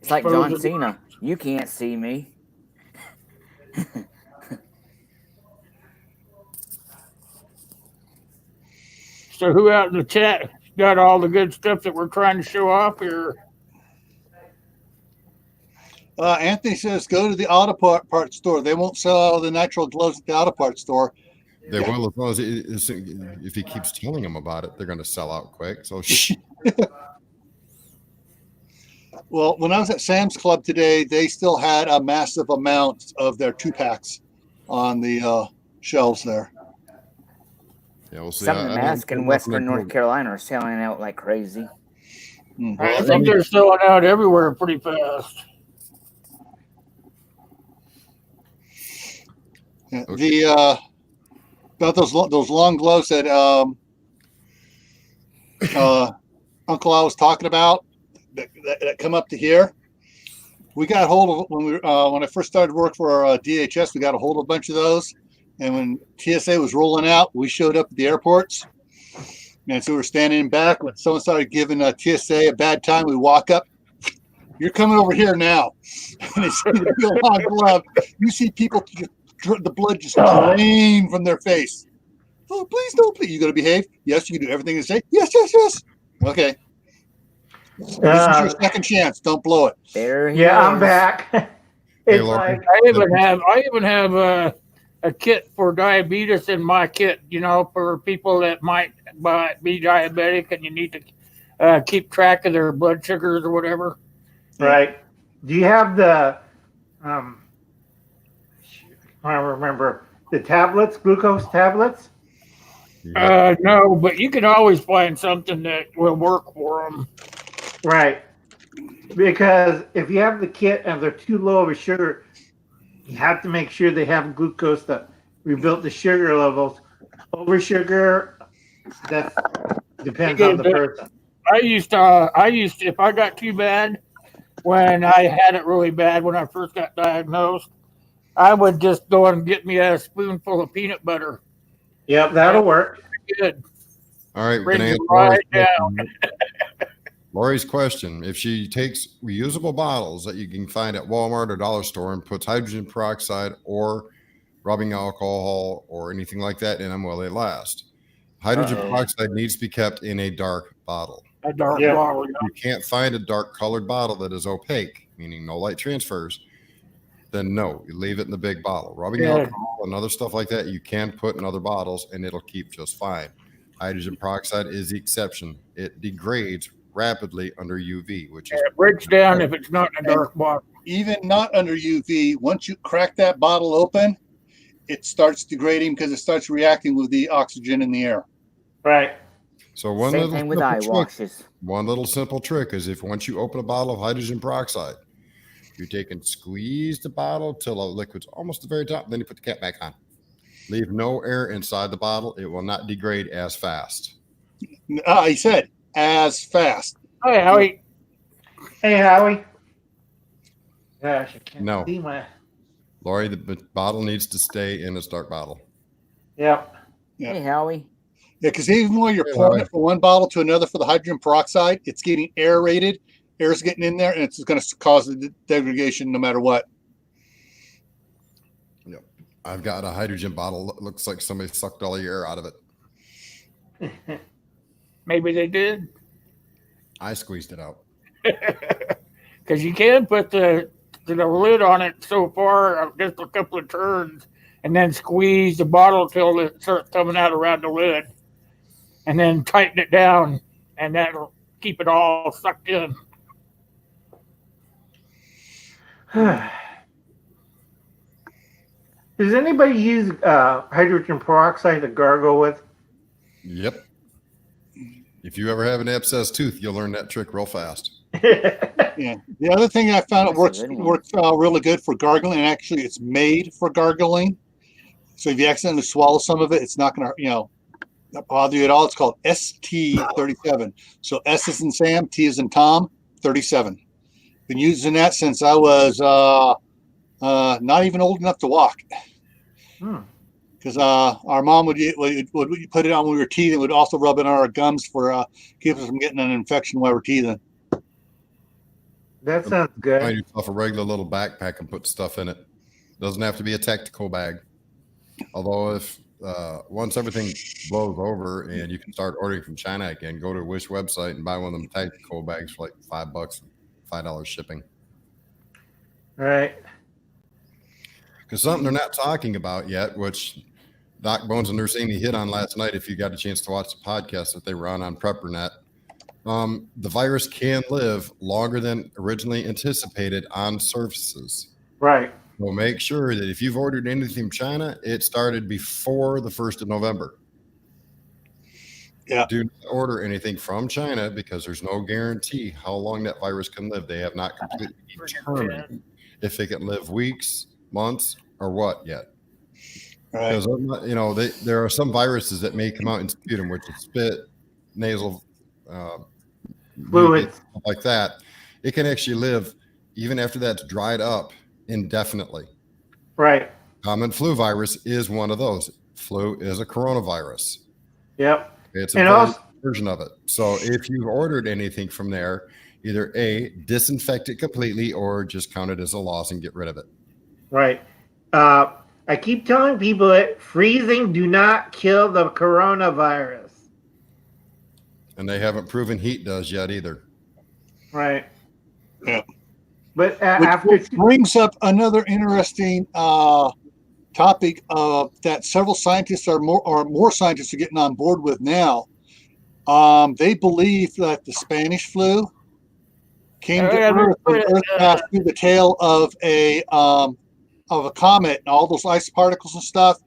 It's like John Cena. You can't see me. So who out in the chat got all the good stuff that we're trying to show off here? Anthony says, go to the auto parts store. They won't sell all the natural gloves at the auto parts store. They will, as long as if he keeps telling them about it, they're going to sell out quick. So shh. Well, when I was at Sam's Club today, they still had a massive amount of their 2-packs on the shelves there. Yeah, we'll see. Some of the I don't- masks in Western North Carolina are selling out like crazy. I think they're selling out everywhere pretty fast. Yeah, the about those long gloves that Uncle Al was talking about that come up to here. We got hold of when I first started work for DHS. We got a hold of a bunch of those, and when TSA was rolling out, we showed up at the airports, and so we were standing back. When someone started giving TSA a bad time, we walk up. You're coming over here now, and they see the real long glove. You see people, the blood just drain from their face. Oh, please don't, please. You going to behave? Yes, you can do everything they say. Yes, yes, yes. Okay. This is your second chance. Don't blow it. There he Yeah, I'm is. back. Hey, It's Lauren. like, I even have a kit for diabetes in my kit. You know, for people that might be diabetic and you need to keep track of their blood sugars or whatever. right. Do you have the I don't remember the tablets, glucose tablets? No, but you can always find something that will work for them. Right. Because if you have the kit and they're too low of a sugar, you have to make sure they have glucose to rebuild the sugar levels. Over sugar, that depends on the person. I used to, if I got too bad, when I had it really bad when I first got diagnosed, I would just go and get me a spoonful of peanut butter. Yep, that'll work. Good. All right, we're Bring gonna it answer right Lori's down. question. Lori's question: if she takes reusable bottles that you can find at Walmart or dollar store and puts hydrogen peroxide or rubbing alcohol or anything like that in them, will they last? Hydrogen peroxide needs to be kept in a dark bottle. A dark Yeah. bottle. You can't find a dark colored bottle that is opaque, meaning no light transfers. Then no, you leave it in the big bottle. Rubbing Yeah. alcohol and other stuff like that, you can put in other bottles and it'll keep just fine. Hydrogen peroxide is the exception. It degrades rapidly under UV, which is It breaks down if it's not in a dark bottle. Even not under UV, once you crack that bottle open, it starts degrading because it starts reacting with the oxygen in the air. Right. so one Same little thing with simple eye trick- washes. One little simple trick is if once you open a bottle of hydrogen peroxide, you take and squeeze the bottle till the liquid's almost the very top, then you put the cap back on. Leave no air inside the bottle. It will not degrade as fast. He said as fast. Hey, Howie. Hey, Howie. Gosh, I can't No. see my. Lori, the bottle needs to stay in its dark bottle. Yep. Yeah. Hey, Howie. Yeah, because even when you're Hey, pouring Larry. it from one bottle to another for the hydrogen peroxide, it's getting aerated. Air's getting in there, and it's going to cause the degradation no matter what. I've got a hydrogen bottle. Looks like somebody sucked all the air out of it. Maybe they did. I squeezed it out. Because you can put the lid on it so far, just a couple of turns, and then squeeze the bottle till it starts coming out around the lid, and then tighten it down, and that'll keep it all sucked in. Does anybody use hydrogen peroxide to gargle with? Yep. If you ever have an abscessed tooth, you'll learn that trick real fast. Yeah. The other thing I found it That's a works good one. really good for gargling. And actually, it's made for gargling. So if you accidentally swallow some of it, it's not going to not bother you at all. It's called ST37. So S is in Sam, T is in Tom, 37. Been using that since I was not even old enough to walk. Because our mom would put it on when we were teething. Would also rub it on our gums for keep us from getting an infection while we're teething. That sounds Find good. yourself a regular little backpack and put stuff in it. Doesn't have to be a tactical bag. Although if once everything blows over and you can start ordering from China again, go to Wish website and buy one of them tactical bags for like $5, $5 shipping. Right. Because something they're not talking about yet, which Doc Bones and Nurse Amy hit on last night, if you got a chance to watch the podcast that they were on PrepperNet, the virus can live longer than originally anticipated on surfaces. Right. So make sure that if you've ordered anything from China, it started before the 1st of November. Yeah. Do not order anything from China because there's no guarantee how long that virus can live. They have not completely determined if it can live weeks, months, or what yet. Right. Because there are some viruses that may come out in sputum, which is spit, nasal Fluids. stuff like that. It can actually live even after that's dried up indefinitely. Right. Common flu virus is one of those. Flu is a coronavirus. Yep. It's a And also, version of it. So if you've ordered anything from there, either A, disinfect it completely, or just count it as a loss and get rid of it. right. I keep telling people that freezing do not kill the coronavirus. And they haven't proven heat does yet either. Right. Yeah. But Which after brings up another interesting topic that several scientists more scientists are getting on board with now. They believe that the Spanish flu came to Earth when Earth passed through the tail of a comet, and all those ice particles and stuff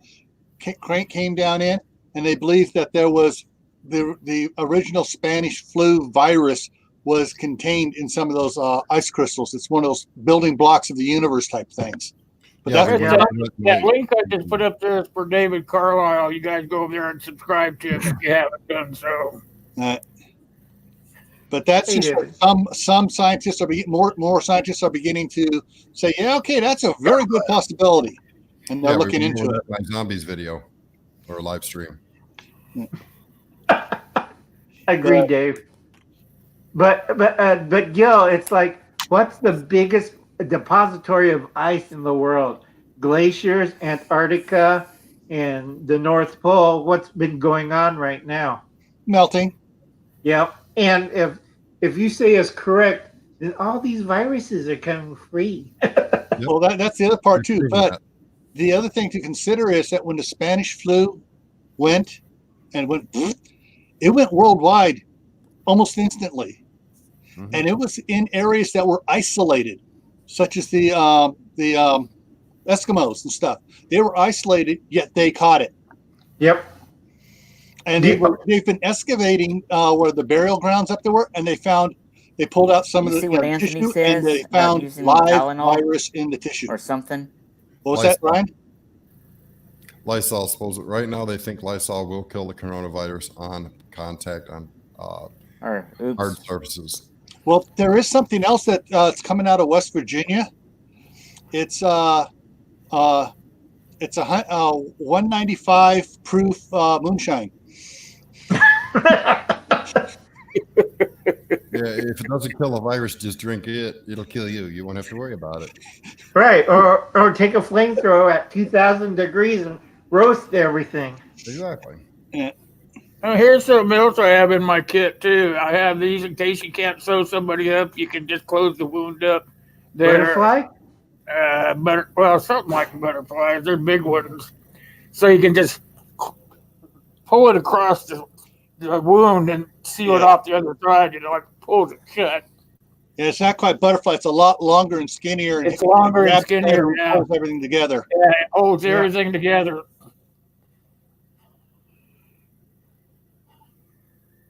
came down in, and they believe that there was the original Spanish flu virus was contained in some of those ice crystals. It's one of those building blocks of the universe type things. But Yeah, that link I just put up there is for David Carlisle. You guys go over there and subscribe to him if you haven't done so. But that's just some scientists are more scientists are beginning to say, yeah, okay, that's a very good possibility, and they're looking into it. My zombies video or live stream. Agreed, Dave. But Gil, it's like, what's the biggest depository of ice in the world? Glaciers, Antarctica, and the North Pole. What's been going on right now? Melting. Yeah, and if you say is correct, then all these viruses are coming free. Well, that's the other part too. But the other thing to consider is that when the Spanish flu went, it went worldwide almost instantly, and it was in areas that were isolated, such as the Eskimos and stuff. They were isolated, yet they caught it. Yep. And they've been excavating where the burial grounds up there were, and they pulled out some of the tissue, and they found live virus in the tissue or something. What was that, Ryan? Lysol supposedly. Right now, they think Lysol will kill the coronavirus on contact on hard surfaces. Well, there is something else that it's coming out of West Virginia. It's a 195 proof moonshine. Yeah, if it doesn't kill a virus, just drink it. It'll kill you. You won't have to worry about it. Right, or take a flamethrower at 2,000 degrees and roast everything. Exactly. Yeah. Here's something else I have in my kit too. I have these in case you can't sew somebody up. You can just close the wound up. Butterfly? Something like butterflies. They're big ones, so you can just pull it across the wound and seal it off the other side. Like pulls it shut. Yeah, it's not quite butterfly. It's a lot longer and skinnier. And it's longer and skinnier. And holds everything together. Yeah, it holds everything together.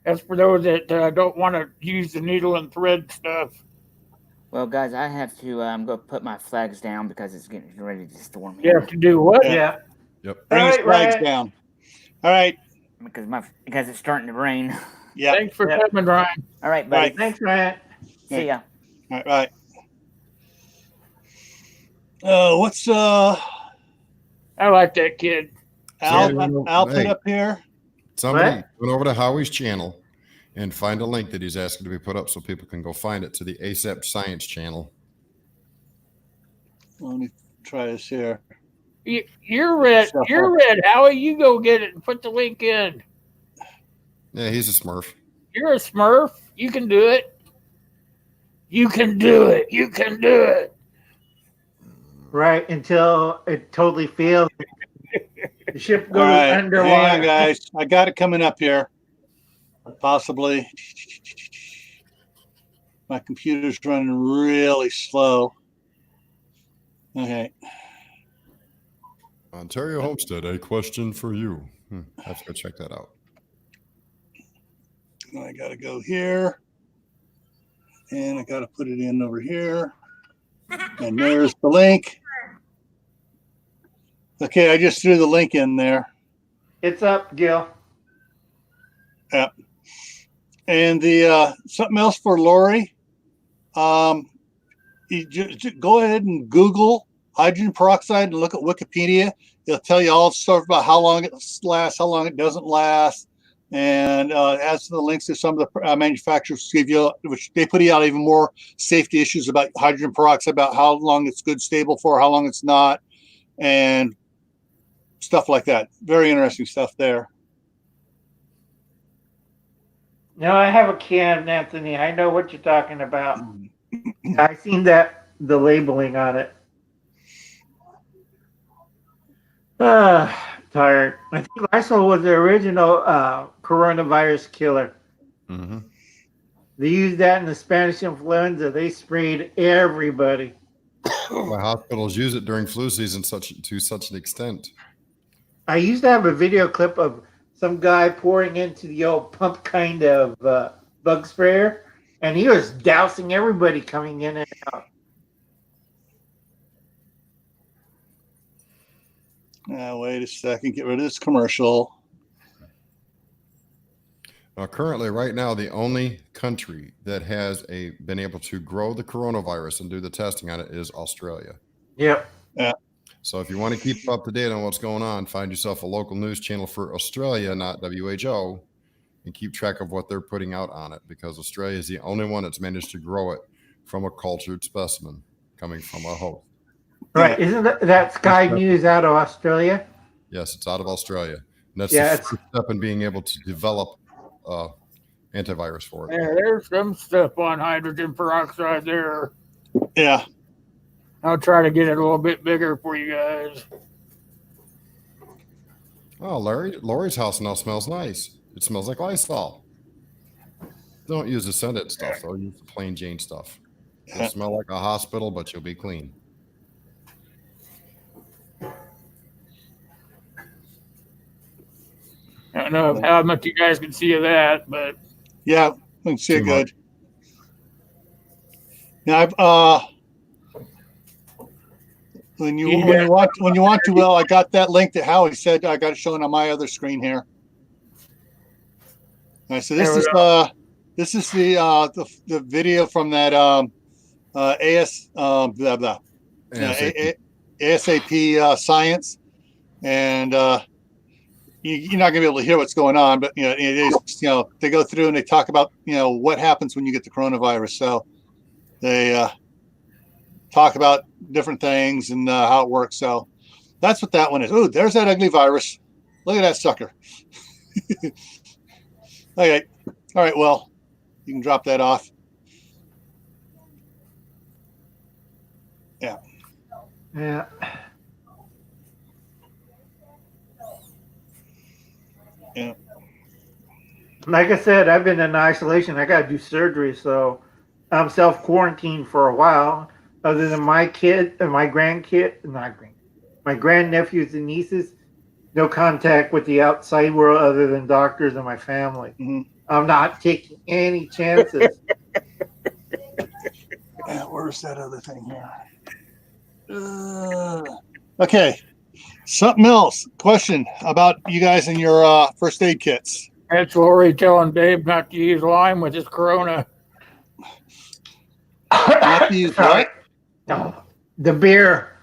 That's for those that don't want to use the needle and thread stuff. Well, guys, I have to go put my flags down because it's getting ready to storm here. You have to do what? Yeah. Yep. Bring his flags down. All right. Because it's starting to rain. Yeah. Thanks for coming, Ryan. All right, buddy. Right. Thanks, Ryan. See ya. All right. What's I like that kid. Al put up here. Somebody went over to Howie's channel and find a link that he's asking to be put up so people can go find it to the ASAP Science channel. Let me try this here. You're red. You're red, Howie. You go get it and put the link in. Yeah, he's a Smurf. You're a Smurf. You can do it. You can do it. You can do it. Right, until it totally fails. The ship goes underwater. Hang on, guys. I got it coming up here. Possibly. My computer's running really slow. Okay. Ontario Homestead, a question for you. Let's go check that out. I got to go here. And I got to put it in over here. And there's the link. Okay, I just threw the link in there. It's up, Gil. And the something else for Lori. You just go ahead and Google hydrogen peroxide and look at Wikipedia. It'll tell you all the stuff about how long it lasts, how long it doesn't last, and it has the links to some of the manufacturers give you, which they put out even more safety issues about hydrogen peroxide, about how long it's good, stable for, how long it's not, and stuff like that. Very interesting stuff there. No, I have a can, Anthony. I know what you're talking about. I seen that, the labeling on it. Tired. I think Lysol was the original coronavirus killer. Mm-hmm. They used that in the Spanish influenza. They sprayed everybody. Why hospitals use it during flu season to such an extent. I used to have a video clip of some guy pouring into the old pump kind of bug sprayer, and he was dousing everybody coming in and out. Now, wait a second. Get rid of this commercial. Now, currently, right now, the only country that has been able to grow the coronavirus and do the testing on it is Australia. Yep. So if you want to keep up to date on what's going on, find yourself a local news channel for Australia, not WHO, and keep track of what they're putting out on it, because Australia is the only one that's managed to grow it from a cultured specimen coming from a host. Right. Isn't that Sky News out of Australia? Yes, it's out of Australia. And that's Yeah, the first step in being able to develop antivirus for it. Yeah, there's some stuff on hydrogen peroxide there. Yeah. I'll try to get it a little bit bigger for you guys. Oh, Lori's house now smells nice. It smells like Lysol. Don't use the scented stuff, though. Use the plain Jane stuff. It'll smell like a hospital, but you'll be clean. I don't know how much you guys can see of that, but Yeah, I can see it Too good. much. Now, when you want to, well, I got that link that Howie said. I got it showing on my other screen here. All right, so this is the video from that ASAP science, and you're not gonna be able to hear what's going on, but it is, they go through and they talk about what happens when you get the coronavirus. So they talk about different things and how it works. So that's what that one is. Oh, there's that ugly virus. Look at that sucker. Okay. All right. Well, you can drop that off. Yeah. Yeah. Yeah. Like I said, I've been in isolation. I got to do surgery, so I'm self-quarantined for a while. Other than my kid and my my grandnephews and nieces, no contact with the outside world other than doctors and my family. Mm-hmm. I'm not taking any chances. Where's that other thing here? Okay. Something else. Question about you guys and your first aid kits. that's Lori telling Dave not to use lime with his corona. Not to use what? No, the beer.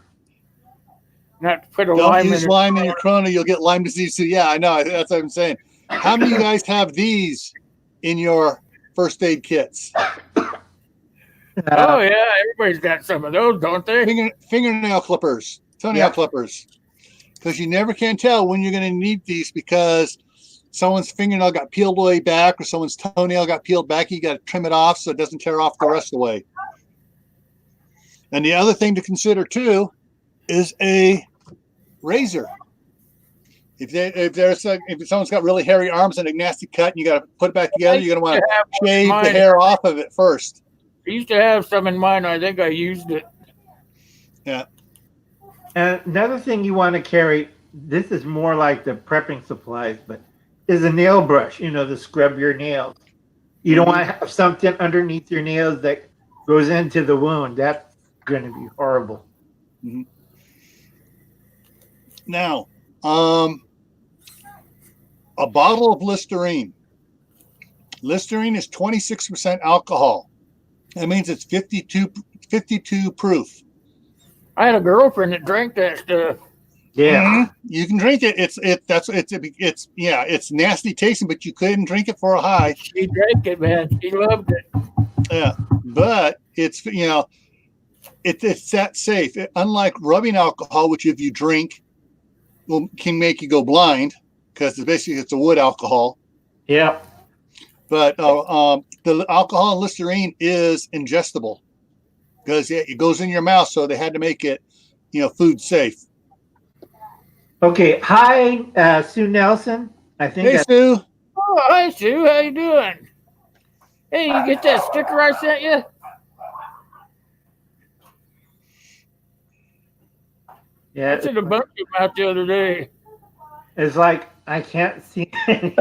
Not to put a Don't lime use in lime in your corona. You'll get Lyme disease too. Yeah, I know. That's what I'm saying. How many of you guys have these in your first aid kits? Oh yeah, everybody's got some of those, don't they? Fingernail clippers, toenail clippers. Because you never can tell when you're going to need these, because someone's fingernail got peeled way back or someone's toenail got peeled back. You got to trim it off so it doesn't tear off the rest of the way. And the other thing to consider too is a razor. If someone's got really hairy arms and a nasty cut and you got to put it back together, you're going to want to shave the hair off of it first. I used to have some in mine. I think I used it. Yeah. And another thing you want to carry, this is more like the prepping supplies, but is a nail brush, to scrub your nails. You don't want to have something underneath your nails that goes into the wound. That's going to be horrible. Mm-hmm. Now, a bottle of Listerine. Listerine is 26% alcohol. That means it's 52 proof. I had a girlfriend that drank that stuff. Yeah. Mhm. You can drink it. It's nasty tasting, but you couldn't drink it for a high. She drank it, man. She loved it. Yeah, but it's it's that safe. Unlike rubbing alcohol, which if you drink, can make you go blind because it's a wood alcohol. Yeah. But the alcohol in Listerine is ingestible because it goes in your mouth. So they had to make it, food safe. Okay. Hi, Sue Nelson. I think Hey, Sue. Oh, hi, Sue. How you doing? Hey, you get that sticker I sent you? yeah, I sent a bunch of them out the other day. it's like I can't see anything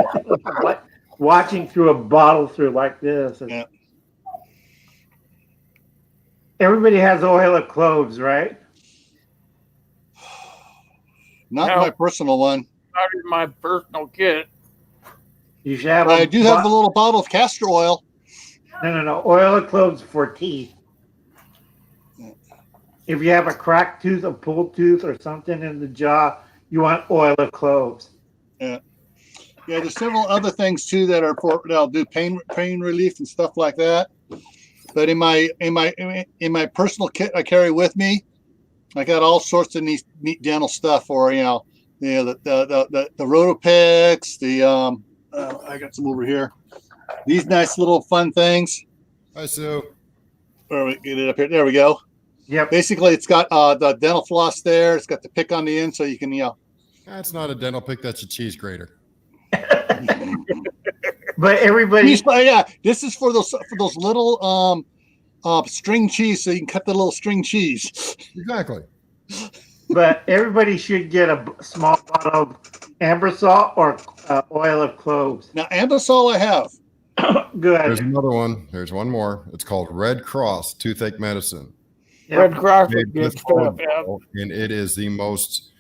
like watching through a bottle through like this. Yeah. Everybody has oil of cloves, right? Not No. my personal one. Not in my personal kit. You should have. I do have the little bottle of castor oil. No. Oil of cloves for teeth. If you have a cracked tooth, a pulled tooth, or something in the jaw, you want oil of cloves. Yeah, there's several other things too that'll do pain relief and stuff like that. But in my personal kit I carry with me, I got all sorts of neat dental stuff for the Rotopix, I got some over here. These nice little fun things. Hi, Sue. Where we get it up here? There we go. Yep. Basically, it's got the dental floss there. It's got the pick on the end, so you can That's not a dental pick. That's a cheese grater. But everybody, Yeah, this is for those little string cheese, so you can cut the little string cheese. Exactly. but everybody should get a small bottle of Ambroxol or oil of cloves. Now, Ambisol I have. There's Good. another one. There's one more. It's called Red Cross Toothache Medicine. Red Cross is Made good with stuff. olive Yeah. oil, and it is the most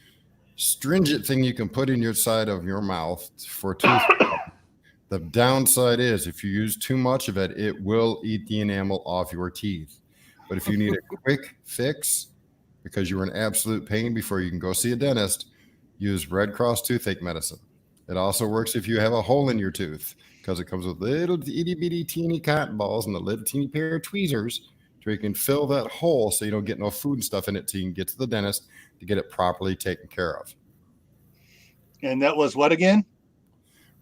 stringent thing you can put in your side of your mouth for tooth. The downside is if you use too much of it, it will eat the enamel off your teeth. But if you need a quick fix because you're in absolute pain before you can go see a dentist, use Red Cross Toothache Medicine. It also works if you have a hole in your tooth because it comes with little itty bitty teeny cotton balls and a little teeny pair of tweezers so you can fill that hole so you don't get no food and stuff in it till you can get to the dentist to get it properly taken care of. And that was what again?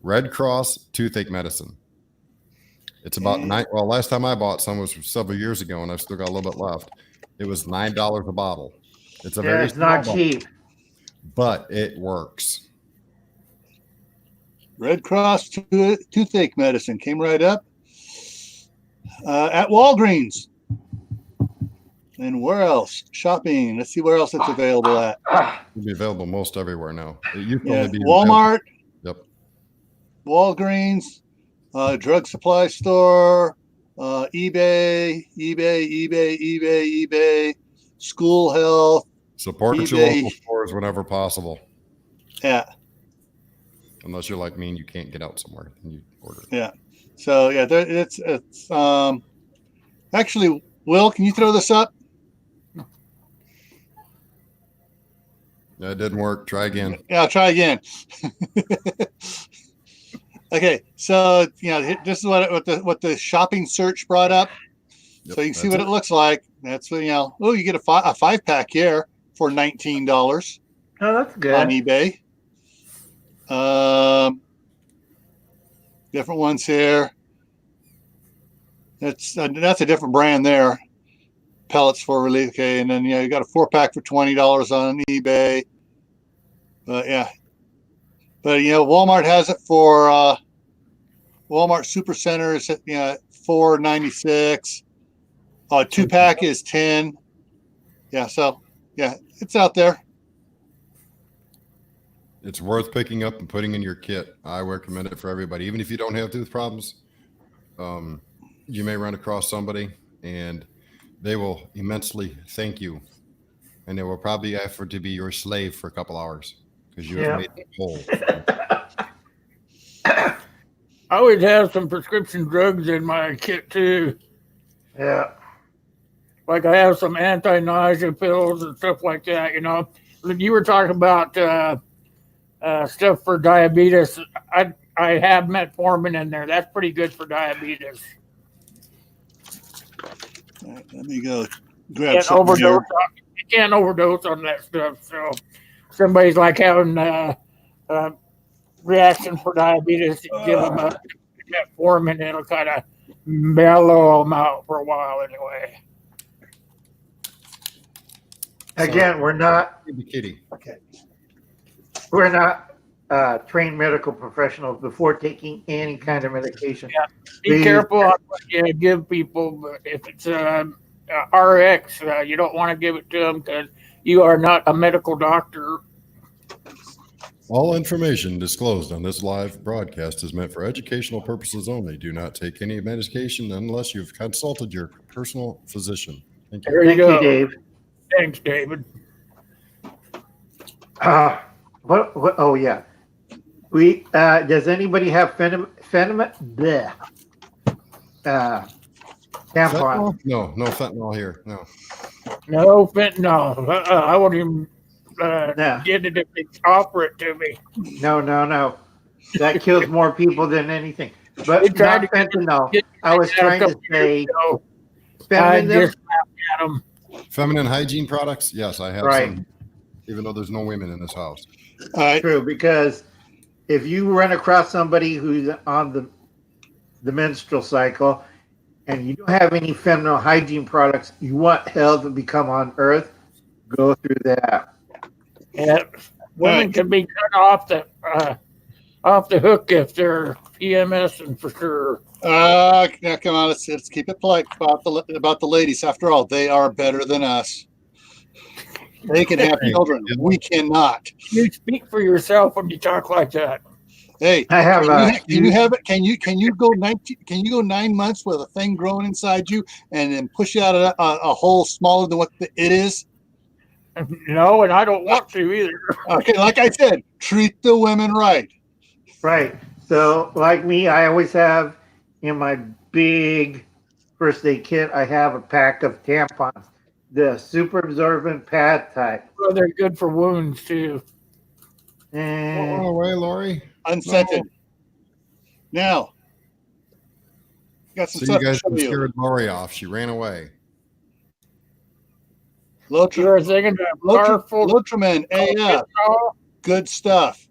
Red Cross Toothache Medicine. It's about last time I bought some was several years ago, and I've still got a little bit left. It was $9 a bottle. It's a Yeah, very it's not small cheap. bottle, but it works. Red Cross Toothache Medicine came right up at Walgreens. And where else? Shopping. Let's see where else it's available at. It'll be available most everywhere now. It used to Yeah, only be Walmart, Yep. Walgreens, drug supply store, eBay, school health. Support your eBay. local stores whenever possible. Yeah. Unless you're like me and you can't get out somewhere and you order it. Yeah. So yeah, it's actually, Will, can you throw this up? Yeah, it didn't work. Try again. Yeah, I'll try again. Okay, so this is what the shopping search brought up. Yep, So you can see that's what it looks like. That's what Oh, you get a 5-pack here for $19 Oh, that's on good. eBay. Different ones here. That's a different brand there. Pellets for relief. Okay, and then you got a 4-pack for $20 on eBay. Yeah, but Walmart has it for Walmart Supercenter is at $4.96. 2-pack is $10. Yeah, so yeah, it's out there. It's worth picking up and putting in your kit. I recommend it for everybody. Even if you don't have tooth problems, you may run across somebody and they will immensely thank you and they will probably offer to be your slave for a couple hours because you Yeah. have made them whole. I always have some prescription drugs in my kit too. Yeah. Like I have some anti-nausea pills and stuff like that. You know, you were talking about stuff for diabetes. I have metformin in there. That's pretty good for diabetes. All right, let me go grab Can't something overdose. here. You can't overdose on that stuff. So somebody's like having reaction for diabetes, give them a metformin. It'll kind of mellow them out for a while anyway. Again, we're not The kitty. trained medical professionals before taking any kind of medication. Yeah. Be Please. careful on what you give people. But if it's RX, you don't want to give it to them because you are not a medical doctor. All information disclosed on this live broadcast is meant for educational purposes only. Do not take any medication unless you've consulted your personal physician. Thank you. There you Thank go. you, Dave. Thanks, David. What? Oh yeah. We does anybody have tampon? Fentanyl? No fentanyl here. No. No fentanyl. I won't even No. get it if they offer it to me. No. That kills more people than anything. They But tried not to get- fentanyl. get I was that a trying to couple years say ago. I feminism. just laughed at them. Feminine hygiene products? Yes, I have Right. some, even though there's no women in this house. All right. True, because if you run across somebody who's on the menstrual cycle and you don't have any feminine hygiene products, you want hell to become on earth, go through that. Yeah, women Right. can be cut off the hook if they're PMSing for sure. Now come on, let's keep it polite about the ladies. After all, they are better than us. They can have children. We cannot. You speak for yourself when you talk like that. Hey, I have can you have it? Can you go 9 months with a thing growing inside you and then push out a hole smaller than what it is? No, and I don't want to either. Okay, like I said, treat the women right. right. So, like me, I always have in my big first aid kit, I have a pack of tampons, the super absorbent pad type. Well, they're good for wounds too. Go And away, Lori. Unscented. Now, got some So stuff you guys to show you. scared Lori off. She ran away. You're thinking of a car full of Lotramin AF, good stuff.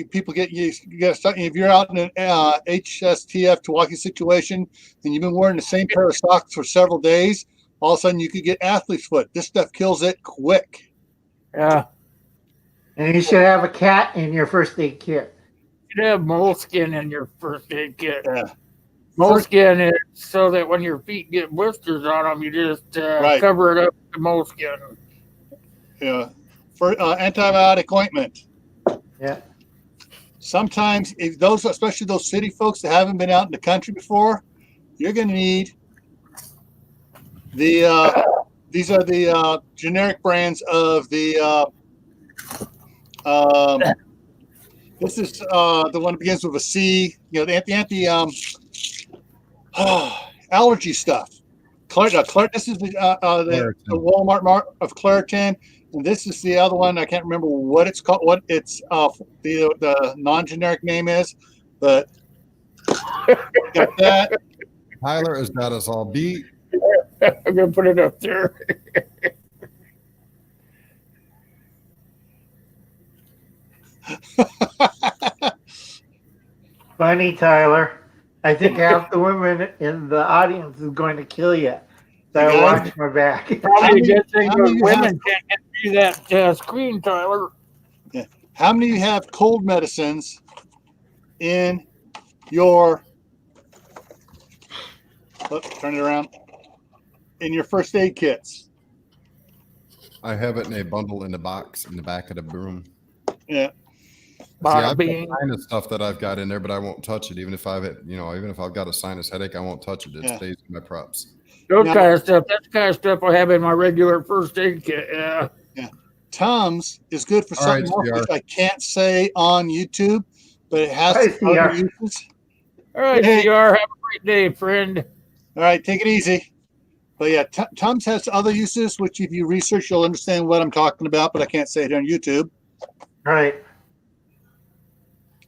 People get you got to start if you're out in an HSTF to walking situation and you've been wearing the same pair of socks for several days, all of a sudden you could get athlete's foot. This stuff kills it quick. Yeah. you should have a cat in your first aid kit. You should have moleskin in your first aid kit. Yeah. Moleskin is so that when your feet get blisters on them, you just Right. cover it up with the moleskin. Yeah. For antibiotic ointment. Yeah. Sometimes, if those, especially those city folks that haven't been out in the country before, you're going to need the. These are the generic brands of the. This is the one that begins with a C. You know, the anti allergy stuff. This is the Walmart mark of Claritin. And this is the other one. I can't remember what it's called, what its the non-generic name is, but got that. Tyler has got us all beat. I'm gonna put it up there. Funny, Tyler. I think half the women in the audience is going to kill you. So I watch my back. Probably a good thing how those many women can't get through that screen, Tyler. How many of you have cold medicines in your turn it around in your first aid kits? I have it in a bundle in the box in the back of the room. Yeah. Bada I've got bing. sinus stuff that I've got in there, but I won't touch it. Even if I've got a sinus headache, I won't touch it. It Yeah. stays in my props. Those Now- kind of stuff. That's the kind of stuff I have in my regular first aid kit. Yeah. Tums is good for All right, something else CR. which I can't say on YouTube, but it has Hi, some other CR. uses. All right, Hey. CR. Have a great day, friend. All right, take it easy. But yeah, Tums has other uses, which if you research, you'll understand what I'm talking about, but I can't say it on YouTube. Right.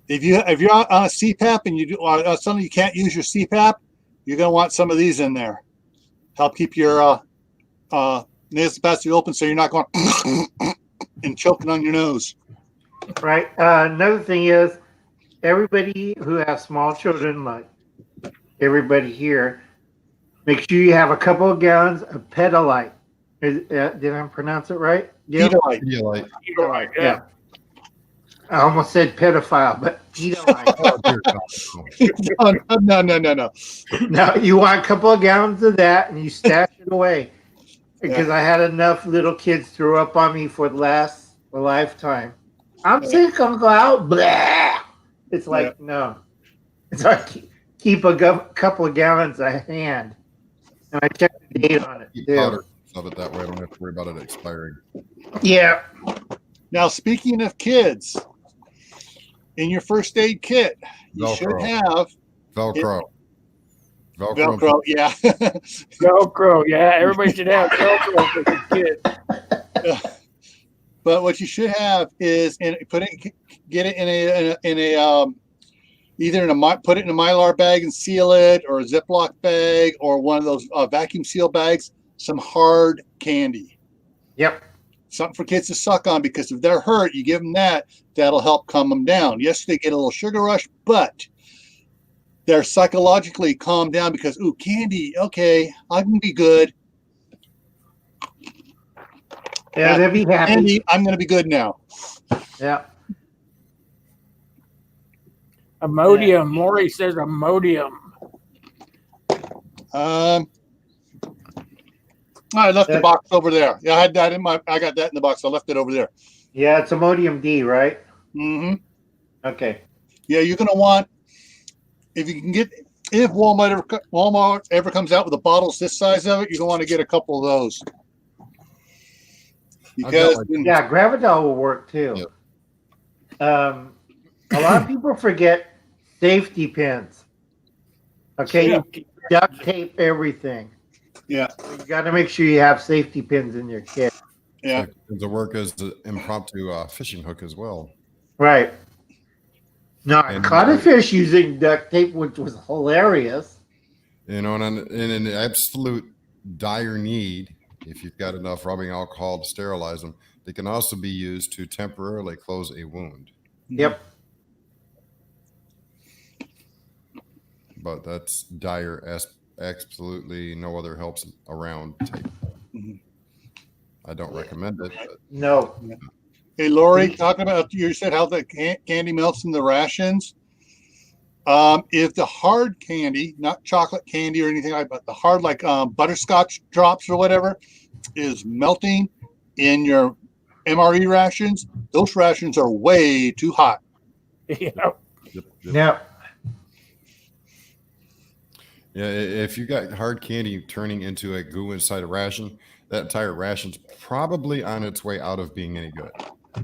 If you're on a CPAP and you do something you can't use your CPAP, you're gonna want some of these in there. Help keep your nasal capacity open so you're not going and choking on your nose. Right. Another thing is, everybody who has small children, like everybody here, make sure you have a couple of gallons of Pedalite. Did I pronounce it right? Yeah. Pedalite. Pedialyte. Right, Yeah. I almost said pedophile, but Pedalite. Oh, dear God. No. No, you want a couple of gallons of that, and you stash it away. Because I had enough little kids throw up on me for a lifetime. I'm sick. I'm going out. Blah. It's like no. It's like keep a couple of gallons at hand, and I check the date on it Keep too. powder of it that way. I don't have to worry about it expiring. Yeah. Now, speaking of kids, in your first aid kit, you should Velcro. have Velcro. Velcro. Yeah. Velcro. Yeah, everybody should have Velcro for the kids. But what you should have is get it in a either put it in a Mylar bag and seal it, or a Ziploc bag, or one of those vacuum seal bags. Some hard candy, Yep. something for kids to suck on, because if they're hurt, you give them that. That'll help calm them down. Yes, they get a little sugar rush, but they're psychologically calmed down because candy. Okay, I can be good. Yeah, they'll be happy. Candy, I'm going to be good now. Yeah. Imodium. Maury says Imodium. I left the box over there. Yeah, I had that I got that in the box. I left it over there. Yeah, it's Imodium D, right? Mm-hmm. Okay. Yeah, you're gonna want, if Walmart ever comes out with the bottles this size of it, you're gonna want to get a couple of those. Because Yeah, Gravidol will work too. A lot of people forget safety pins. Okay, you duct tape everything. Yeah. You got to make sure you have safety pins in your kit. Yeah. To work as an impromptu fishing hook as well. Right. No, I And- caught a fish using duct tape, which was hilarious. You know, and in an absolute dire need, if you've got enough rubbing alcohol to sterilize them, they can also be used to temporarily close a wound. Yep. But that's dire, absolutely no other helps around tape. Mhm. I don't recommend it. But No. Hey, Lori, talking about, you said how the candy melts in the rations. If the hard candy, not chocolate candy or anything like that, but the hard, like butterscotch drops or whatever, is melting in your MRE rations, those rations are way too hot. Yeah. Yep. Yep. Yeah, if you got hard candy turning into a goo inside a ration, that entire ration's probably on its way out of being any good.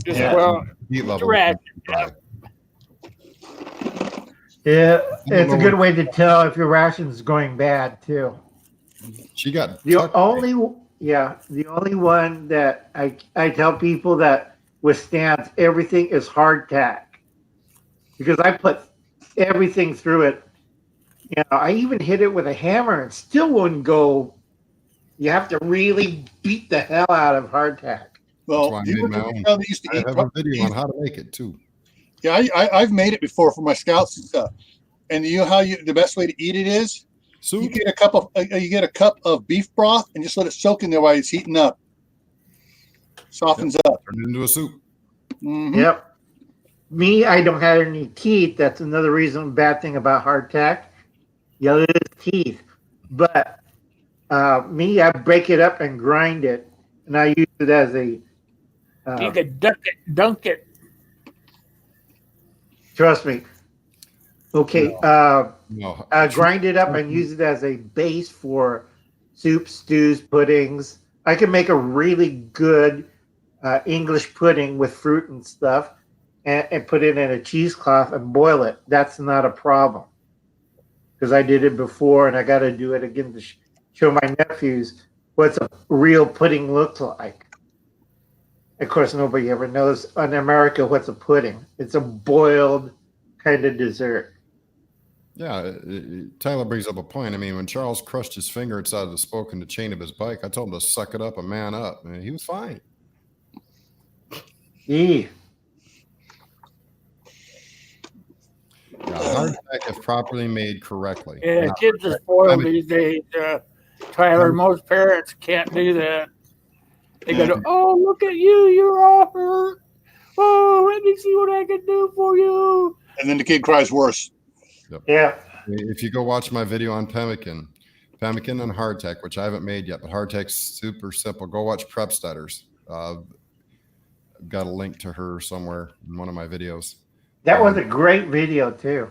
Just, Yeah. well, Heat level. ration, Yeah, it's a good way to tell if your ration's going bad too. She got The tucked- only one that I tell people that withstands everything is hardtack, because I put everything through it. You know, I even hit it with a hammer and still wouldn't go. You have to really beat the hell out of hardtack. Well, why I you made were my the own. people that used to I eat. have a video on how to make it too. Yeah, I've made it before for my scouts and stuff. And you know how the best way to eat it is? You Soup. get a cup of beef broth and just let it soak in there while it's heating up. Softens up. Turn it into a soup. Mhm. Yep. Me, I don't have any teeth. That's another bad thing about hardtack. Yeah, it is teeth. But me, I break it up and grind it, and I use it as a. you could dunk it. Trust me. Okay. No. Grind it up and use it as a base for soups, stews, puddings. I can make a really good English pudding with fruit and stuff, and put it in a cheesecloth and boil it. That's not a problem because I did it before, and I got to do it again to show my nephews what's a real pudding looks like. Of course, nobody ever knows in America what's a pudding. It's a boiled kind of dessert. Yeah, Tyler brings up a point. I mean, when Charles crushed his finger inside the spoke in the chain of his bike, I told him to suck it up and man up. And he was fine. Eee. Yeah, hardtack, if properly made correctly. Yeah, Now, kids are spoiled I mean- these days. Tyler, most parents can't do that. They go, "Oh, look at you! You're all hurt. Oh, let me see what I can do for you." And then the kid cries worse. Yeah. If you go watch my video on pemmican and hardtack, which I haven't made yet, but hardtack's super simple. Go watch Prep Stutters. I've got a link to her somewhere in one of my videos. That was a great video, too.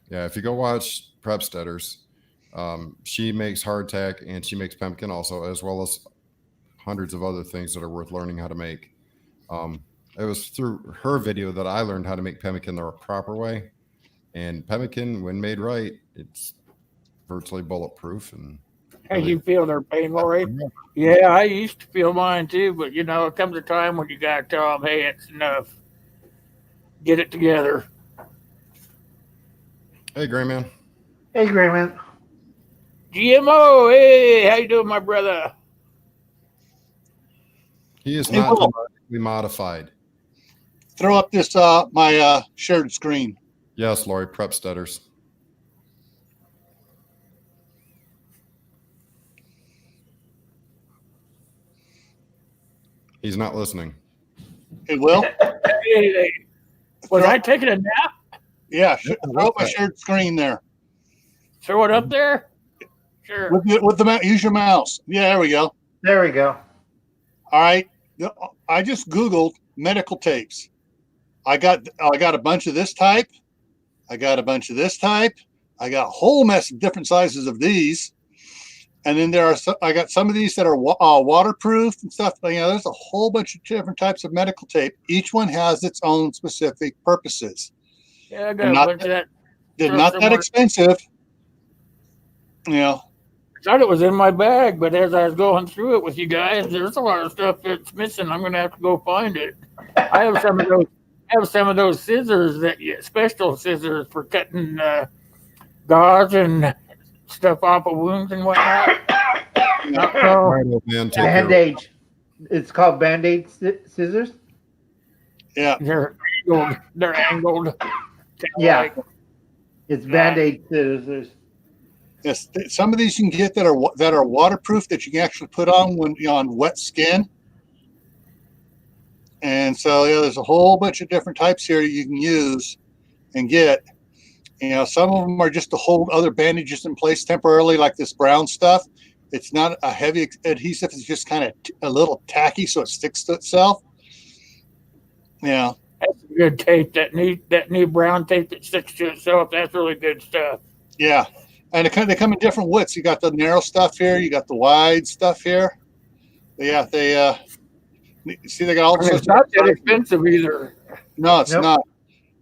Yeah, if you go watch Prep Stutters, she makes hardtack and she makes pemmican also, as well as hundreds of other things that are worth learning how to make. It was through her video that I learned how to make pemmican the proper way. And pemmican, when made right, it's virtually bulletproof. And Hey, you feel their pain, Lori? Yeah, I used to feel mine too, but it comes a time when you gotta tell them, "Hey, it's enough. Get it together." Hey, Gray Man. Hey, Grayman. GMO, hey, how you doing, my brother? He is Hey, not Will. genetically modified. Throw up this my shared screen. Yes, Lori, Prep Stutters. He's not listening. It will. Hey, was I taking a nap? Yeah, throw up my shared screen there. Throw it up there? Sure. With the use your mouse. Yeah, there we go. There we go. All right. I just Googled medical tapes. I got a bunch of this type. I got a bunch of this type. I got a whole mess of different sizes of these. And then I got some of these that are waterproof and stuff. But, there's a whole bunch of different types of medical tape. Each one has its own specific purposes. Yeah, I got a Not- bunch of that. They're Sure, not that somewhere. expensive. I thought it was in my bag, but as I was going through it with you guys, there's a lot of stuff that's missing. I'm gonna have to go find it. I have some of those. Scissors special scissors for cutting gauze and stuff off of wounds and whatnot. All right, old man, take care. Band-Aid. It's called Band-Aid scissors? Yeah. They're angled. They're angled. Yeah. It's Band-Aid scissors. Yes, some of these you can get that are waterproof that you can actually put on when on wet skin. And so there's a whole bunch of different types here you can use and get. Some of them are just to hold other bandages in place temporarily, like this brown stuff. It's not a heavy adhesive; it's just kind of a little tacky, so it sticks to itself. Yeah. That's good tape. That new brown tape that sticks to itself. That's really good stuff. Yeah. And they come in different widths. You got the narrow stuff here. You got the wide stuff here. Yeah, they see they got all And sorts it's not that of. expensive either. No, it's Nope. not.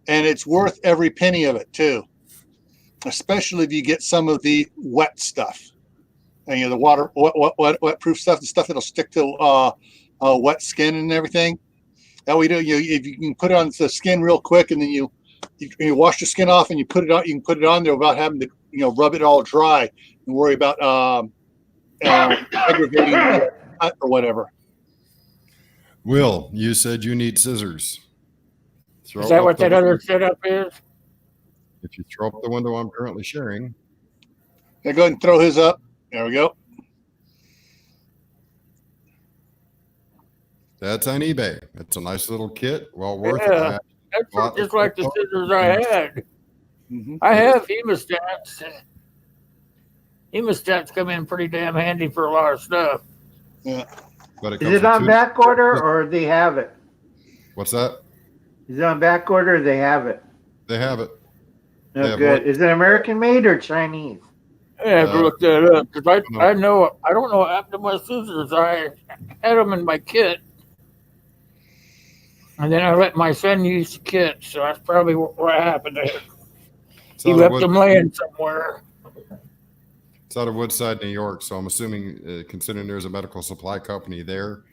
And it's worth every penny of it too. Especially if you get some of the wet stuff. And the wet proof stuff, the stuff that'll stick to wet skin and everything. That way, if you can put it on the skin real quick, and then you wash the skin off and you put it on, you can put it on there without having to rub it all dry and worry about aggravating the cut or whatever. Will, you said you need scissors. Throw Is that up what the that other window. setup is? If you throw up the window I'm currently sharing, Yeah, go ahead and throw his up. There we go. that's on eBay. It's a nice little kit, well worth Yeah. it. That's Well, just like the scissors I had. Mhm. I have hemostats. Hemostats come in pretty damn handy for a lot of stuff. But Is it on back order or they have it? What's that? Is it on back order or they have it? They have it. No Yeah, good. boy. Is it American made or Chinese? I have to look that up because I know I don't know what happened to my scissors. I had them in my kit, and then I let my son use the kit. So that's probably what happened there. It's He out, left of them laying somewhere. it's out of Woodside, New York. So I'm assuming, considering there's a medical supply company there,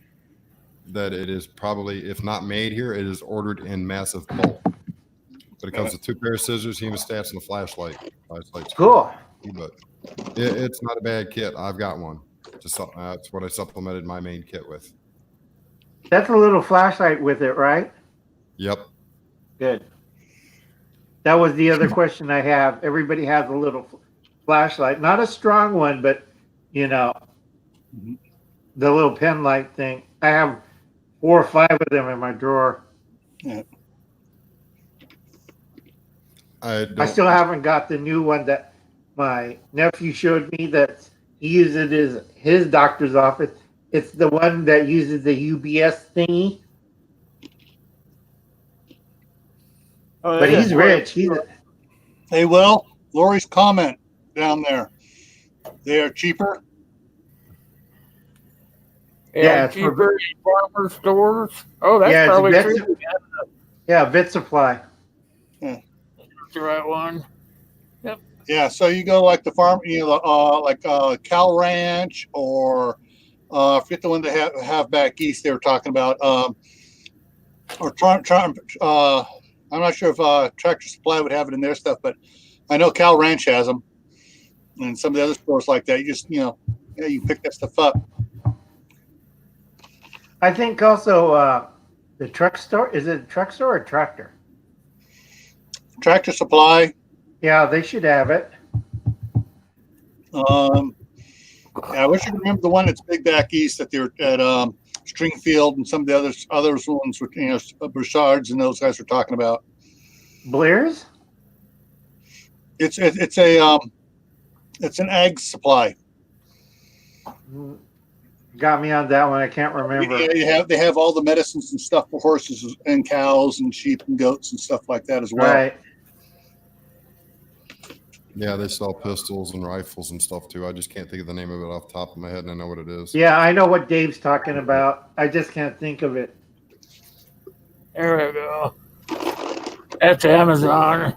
that it is probably, if not made here, it is ordered in massive bulk. But it comes with 2 pair of scissors, hemostats, and a flashlight. Flashlight's Cool. but it's not a bad kit. I've got one. That's what I supplemented my main kit with. That's a little flashlight with it, right? Yep. Good. That was the other question I have. Everybody has a little flashlight, not a strong one, but you know, the little pen light thing. I have 4 or 5 of them in my drawer. Yeah. I still haven't got the new one that my nephew showed me that he uses at his doctor's office. It's the one that uses the UBS thingy. Oh, But he's rich. Hey, Will, Lori's comment down there. They are cheaper. Yeah, it's cheaper in farmer stores. Oh, that's Yeah, it's probably Vets- true. Yeah, Vet Supply. That's the right one. Yeah, so you go like the farm, like Cal Ranch, or I forget the one they have back east. They were talking about, or I'm not sure if Tractor Supply would have it in their stuff, but I know Cal Ranch has them, and some of the other stores like that. You just you pick that stuff up. I think also the truck store. Is it a truck store or tractor? Tractor Supply. Yeah, they should have it. Yeah, I wish I could remember the one that's big back east that they're at Stringfield and some of the other ones with Bouchards and those guys were talking about. Blair's? It's an ag supply. Got me on that one. I can't remember. Yeah, they have all the medicines and stuff for horses and cows and sheep and goats and stuff like that as well. Right. Yeah, they sell pistols and rifles and stuff too. I just can't think of the name of it off the top of my head, and I know what it is. Yeah, I know what Dave's talking about. I just can't think of it. There we go. That's Amazon.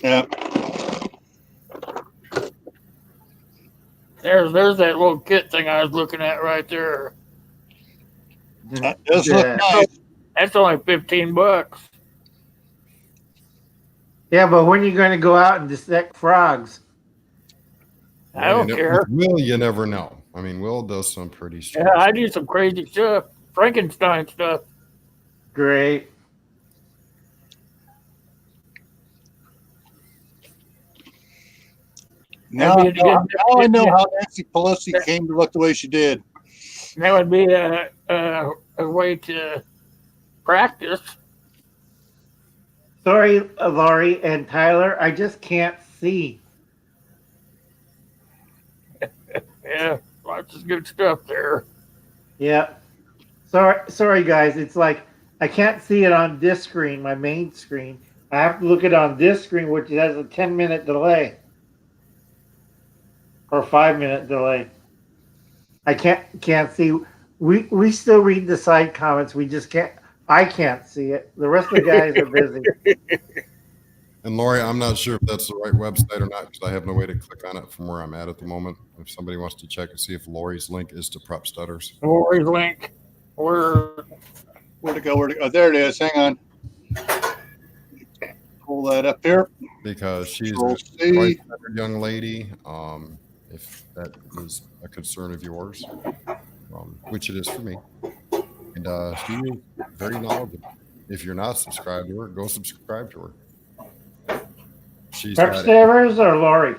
Yeah. There's that little kit thing I was looking at right there. That does look nice. That's only $15. Yeah, but when are you going to go out and dissect frogs? I don't care. Will, you never know. I mean, Will does some pretty strange. Yeah, I do some crazy stuff. Frankenstein stuff. Great. Now I know how Nancy Pelosi came to look the way she did. That would be a way to practice. Sorry, Laurie and Tyler. I just can't see. Yeah, lots of good stuff there. Yeah. Sorry, guys. It's like I can't see it on this screen, my main screen. I have to look it on this screen, which has a 10-minute delay. Or 5-minute delay. I can't see. We still read the side comments. We just can't. I can't see it. The rest of the guys are busy. And Lori, I'm not sure if that's the right website or not because I have no way to click on it from where I'm at the moment. If somebody wants to check and see if Lori's link is to Prep Stutters. Lori's link. Where'd it go? Oh, there it is. Hang on. Pull that up here. Because she's a quite young lady. If that is a concern of yours, which it is for me. And she is very knowledgeable. If you're not subscribed to her, go subscribe to her. Prep Stutters or Lori?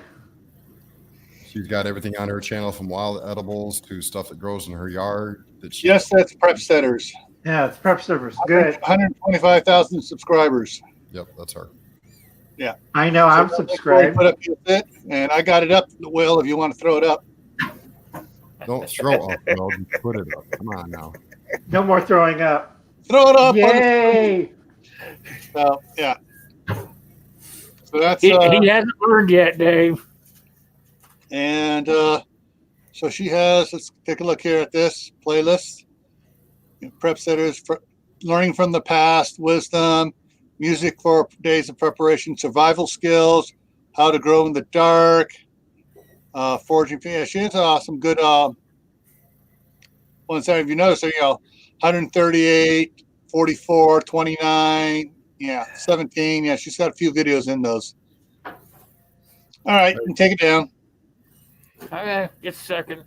She's got everything on her channel from wild edibles to stuff that grows in her yard. Yes, that's Prep Stutters. Yeah, it's Prep Stutters. Good. 125,000 subscribers. Yep, that's her. Yeah. I know. I'm subscribed. Put up your fit, and I got it up, Will, if you want to throw it up. Don't throw up, Will. Put it up. Come on now. No more throwing up. Throw it up. Yay! So, yeah. So that's he hasn't learned yet, Dave. And so she has, let's take a look here at this playlist. Prep setters, for learning from the past, wisdom, music for days of preparation, survival skills, how to grow in the dark, forging. Yeah, she has some good ones. If you notice, 138, 44, 29, 17. Yeah, she's got a few videos in those. All right, you can take it down. Okay, just a second.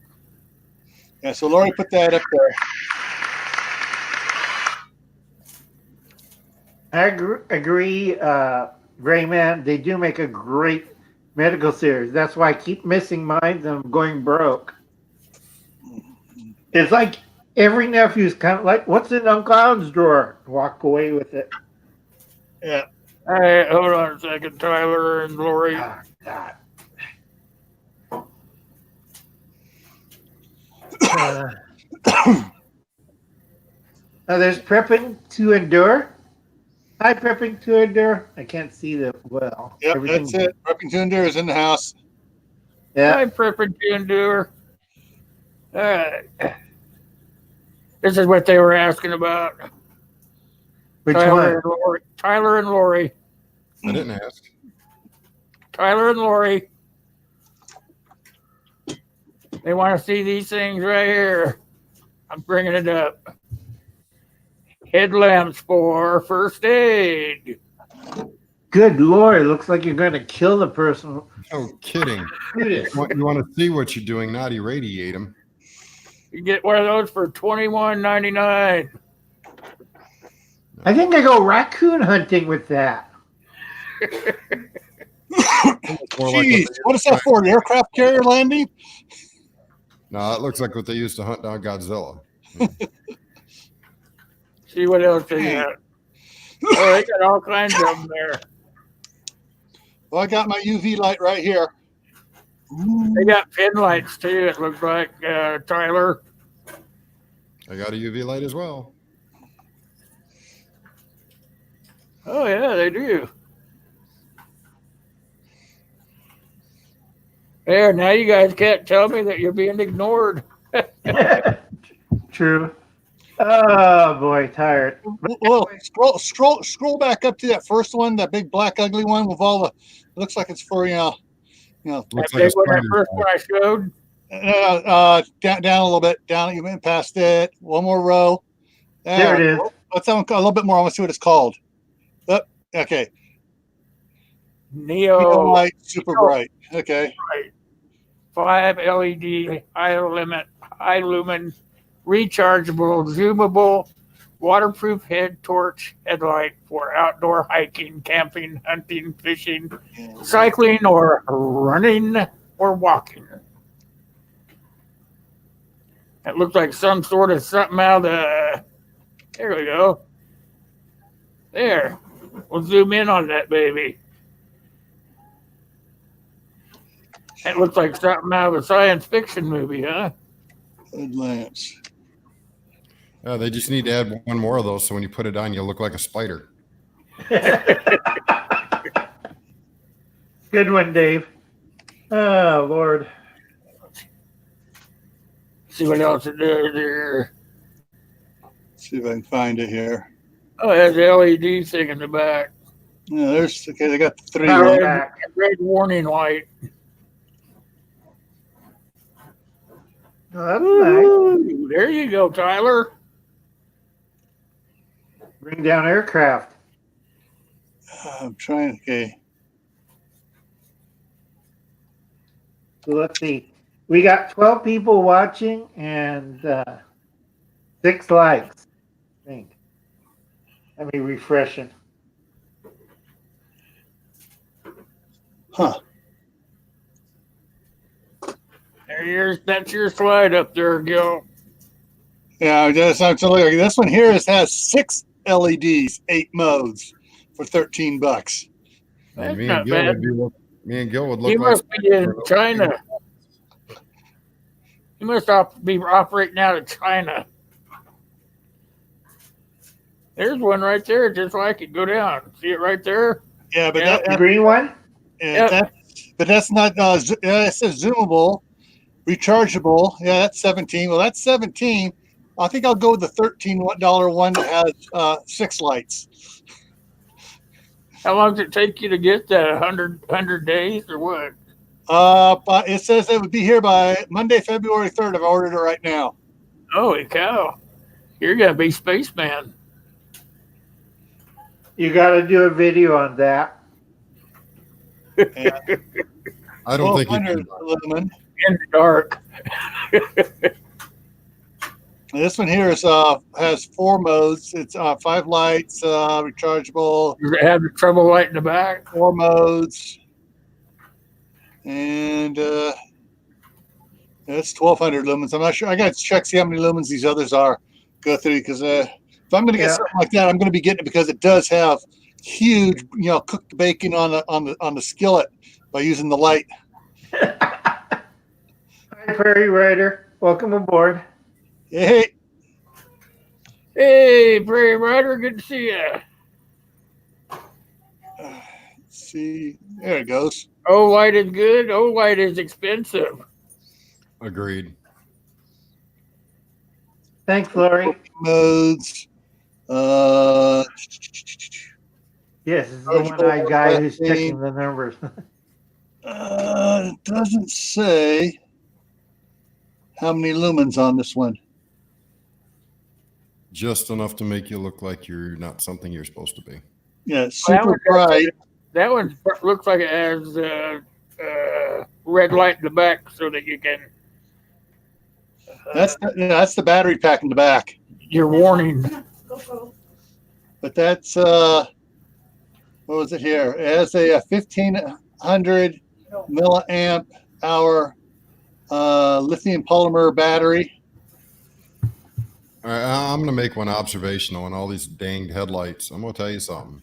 Yeah, so Lori put that up there. I agree, Rayman. They do make a great medical series. That's why I keep missing mine and I'm going broke. It's like every nephew's kind of like, what's in Uncle Alan's drawer? Walk away with it. Yeah. All right, hold on a second, Tyler and Lori. Ah, God. There's prepping to endure. Hi, prepping to endure. I can't see that well. Yep, Everything's- that's it. Prepping to endure is in the house. Yeah. I'm prepping to endure. All right. This is what they were asking about. Which Tyler one? and Lori. Tyler and Lori. I didn't ask. Tyler and Lori. They want to see these things right here. I'm bringing it up. Headlamps for first aid. Good Lord, it looks like you're going to kill the person. No kidding. Judas. You want to see what you're doing, not irradiate them. You get one of those for $21.99. I think I go raccoon hunting with that. More like Jeez, what is that for? An aircraft carrier landing? No, it looks like what they used to hunt down Godzilla. See what else they got. Oh, they got all kinds of them there. Well, I got my UV light right here. They got pin lights too, it looks like, Tyler. I got a UV light as well. Oh, yeah, they do. There, now you guys can't tell me that you're being ignored. True. Oh boy, tired. Well, scroll back up to that first one, that big black ugly one with all the. It looks like it's for That Looks like a big one, that spider. first one I showed. down a little bit. Down, you went past it. One more row. There it is. Let's have a little bit more. I want to see what it's called. Okay. Neon Neo light, super bright. Okay. 5 LED, high lumen, rechargeable, zoomable, waterproof head torch headlight for outdoor hiking, camping, hunting, fishing, cycling, or running or walking. It looks like some sort of something out of the. There we go. There. We'll zoom in on that baby. It looks like something out of a science fiction movie, huh? Headlamps. They just need to add one more of those, so when you put it on, you'll look like a spider. Good one, Dave. Oh Lord. See what else it does there. See if I can find it here. Oh, it has an LED thing in the back. Yeah, they got the three. Power Right? back. Red warning light. Oh, that's nice. Ooh, there you go, Tyler. Bring down aircraft. I'm trying. Okay. So let's see. We got 12 people watching and 6 likes. I think. Let me refresh it. Huh. That's your slide up there, Gil. Yeah, this one here has 6 LEDs, 8 modes for $13. That's me not and Gil bad. would be. Me and Gil would look He like. must be in China. He must be operating out of China. There's one right there, just like it. Go down. See it right there? Yeah, but Yeah. The green one? that but that's not. It says zoomable, rechargeable. Yeah, that's 17. Well, that's 17. I think I'll go with the $13 one that has 6 lights. How long does it take you to get that? 100 days or what? But it says it would be here by Monday, February 3rd. I've ordered it right now. Holy cow. You're going to be spaceman. You got to do a video on that. I don't think you 1200 can. lumen. In the dark. This one here is has 4 modes. It's 5 lights, rechargeable, You're going to have the trouble lighting the back. 4 modes, and it's 1200 lumens. I'm not sure. I got to check see how many lumens these others are. Go through because if I'm going to get something like that, I'm going to be getting it because it does have huge, cooked bacon on the skillet by using the light. Hi, Prairie Rider. Welcome aboard. Hey, Hey, Prairie Rider, good to see you. let's see, there it goes. Oh, white is good. Oh, white is expensive. Agreed. Thanks, Lori. Modes. Yes, this is the one-eyed guy who's checking the numbers. It doesn't say how many lumens on this one. Just enough to make you look like you're not something you're supposed to be. Yeah, it's super bright. That one looks like it has red light in the back so that you can. That's the battery pack in the back. Your warning. But that's what was it here? It has a 1500 milliamp hour lithium polymer battery. All right, I'm going to make one observation on all these danged headlights. I'm going to tell you something.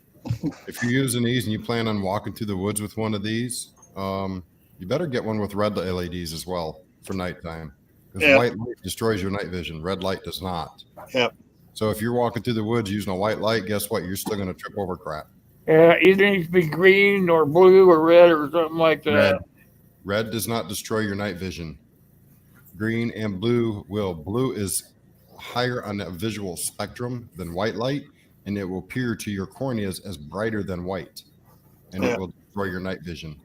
If you're using these and you plan on walking through the woods with one of these, you better get one with red LEDs as well for nighttime. Because white light destroys your night vision. Red light does not. Yep. So if you're walking through the woods using a white light, guess what? You're still going to trip over crap. Yeah, either needs to be green or blue or red or something like that. Red does not destroy your night vision. Green and blue will. Blue is higher on that visual spectrum than white light, and it will appear to your corneas as brighter than white, and it will destroy your night vision.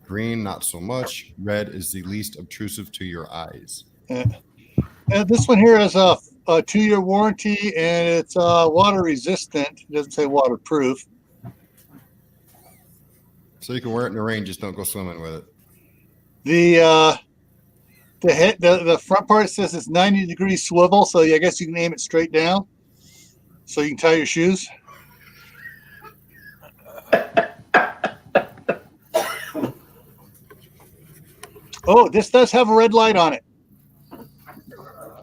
Green, not so much. Red is the least obtrusive to your eyes. This one here has a 2-year warranty, and it's water resistant. It doesn't say waterproof. So you can wear it in the rain, just don't go swimming with it. The front part says it's 90 degrees swivel, so I guess you can aim it straight down, so you can tie your shoes. Oh, this does have a red light on it.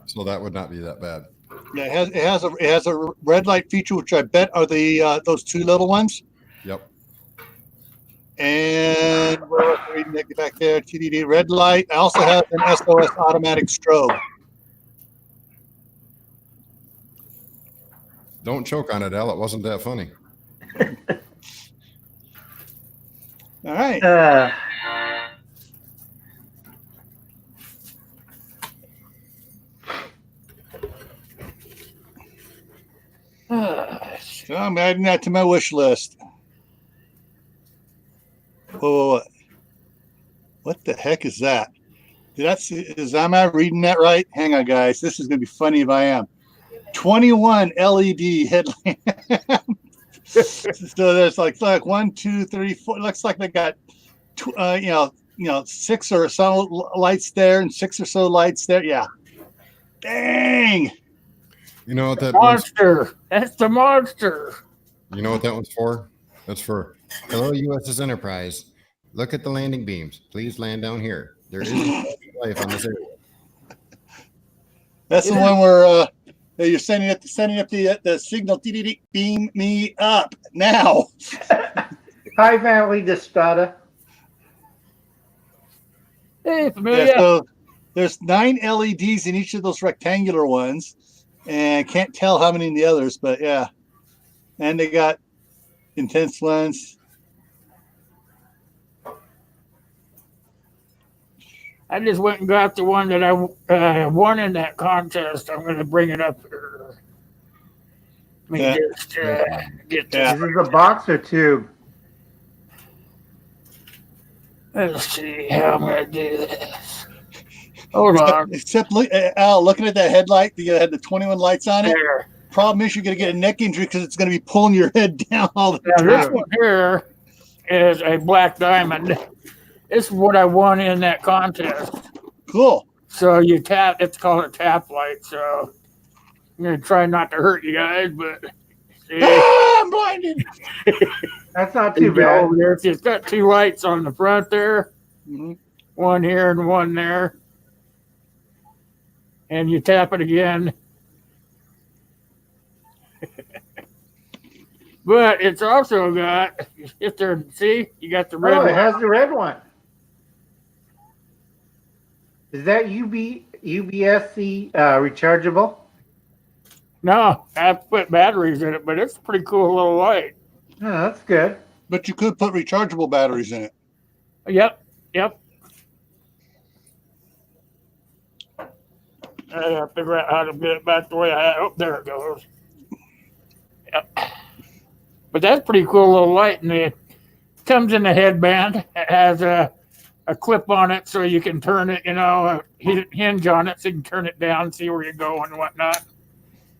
So that would not be that bad. Yeah, it has a red light feature, which I bet are the those 2 little ones. Yep. And get back there, TDD red light. I also have an SOS automatic strobe. Don't choke on it, Al. It wasn't that funny. All right. So I'm adding that to my wish list. Whoa. What the heck is that? Am I reading that right? Hang on, guys. This is going to be funny if I am. 21 LED headlamp. So there's like 1, 2, 3, 4. Looks like they got, 6 or so lights there and 6 or so lights there. Yeah. Dang. You know what that Monster. That's the monster. You know what that one's for? That's for hello, USS Enterprise. Look at the landing beams. Please land down here. There is life on this area. That's the one where you're sending up the signal. Beam me up now. Hi, family Destada. Hey, familiar. Yeah, so there's 9 LEDs in each of those rectangular ones, and can't tell how many in the others, but yeah. And they got intense lens. I just went and got the one that I won in that contest. I'm going to bring it up here. Let me Yeah. just get this. Is this a box or tube? Let's see how I'm going to do this. Hold on. Except Al, looking at that headlight, you had the 21 lights on it. There. Problem is, you're going to get a neck injury because it's going to be pulling your head down all the Now, time. this one here is a black diamond. This is what I won in that contest. Cool. So you tap, it's called a tap light. So I'm going to try not to hurt you guys, but see, I'm blinded. That's not you too go bad. over there. It's got two lights on the front there, Mhm. one here and one there. And you tap it again. But it's also got, you sit there and see, you got the red Oh, it one. has the red one. Is that UBSC rechargeable? No, I have to put batteries in it, but it's a pretty cool little light. Oh, that's good. But you could put rechargeable batteries in it. Yep, yep. I gotta figure out how to get it back the way I had. Oh, there it goes. Yep. But that's a pretty cool little light, and it comes in a headband. It has a clip on it so you can turn it, a hinge on it so you can turn it down, see where you go and whatnot.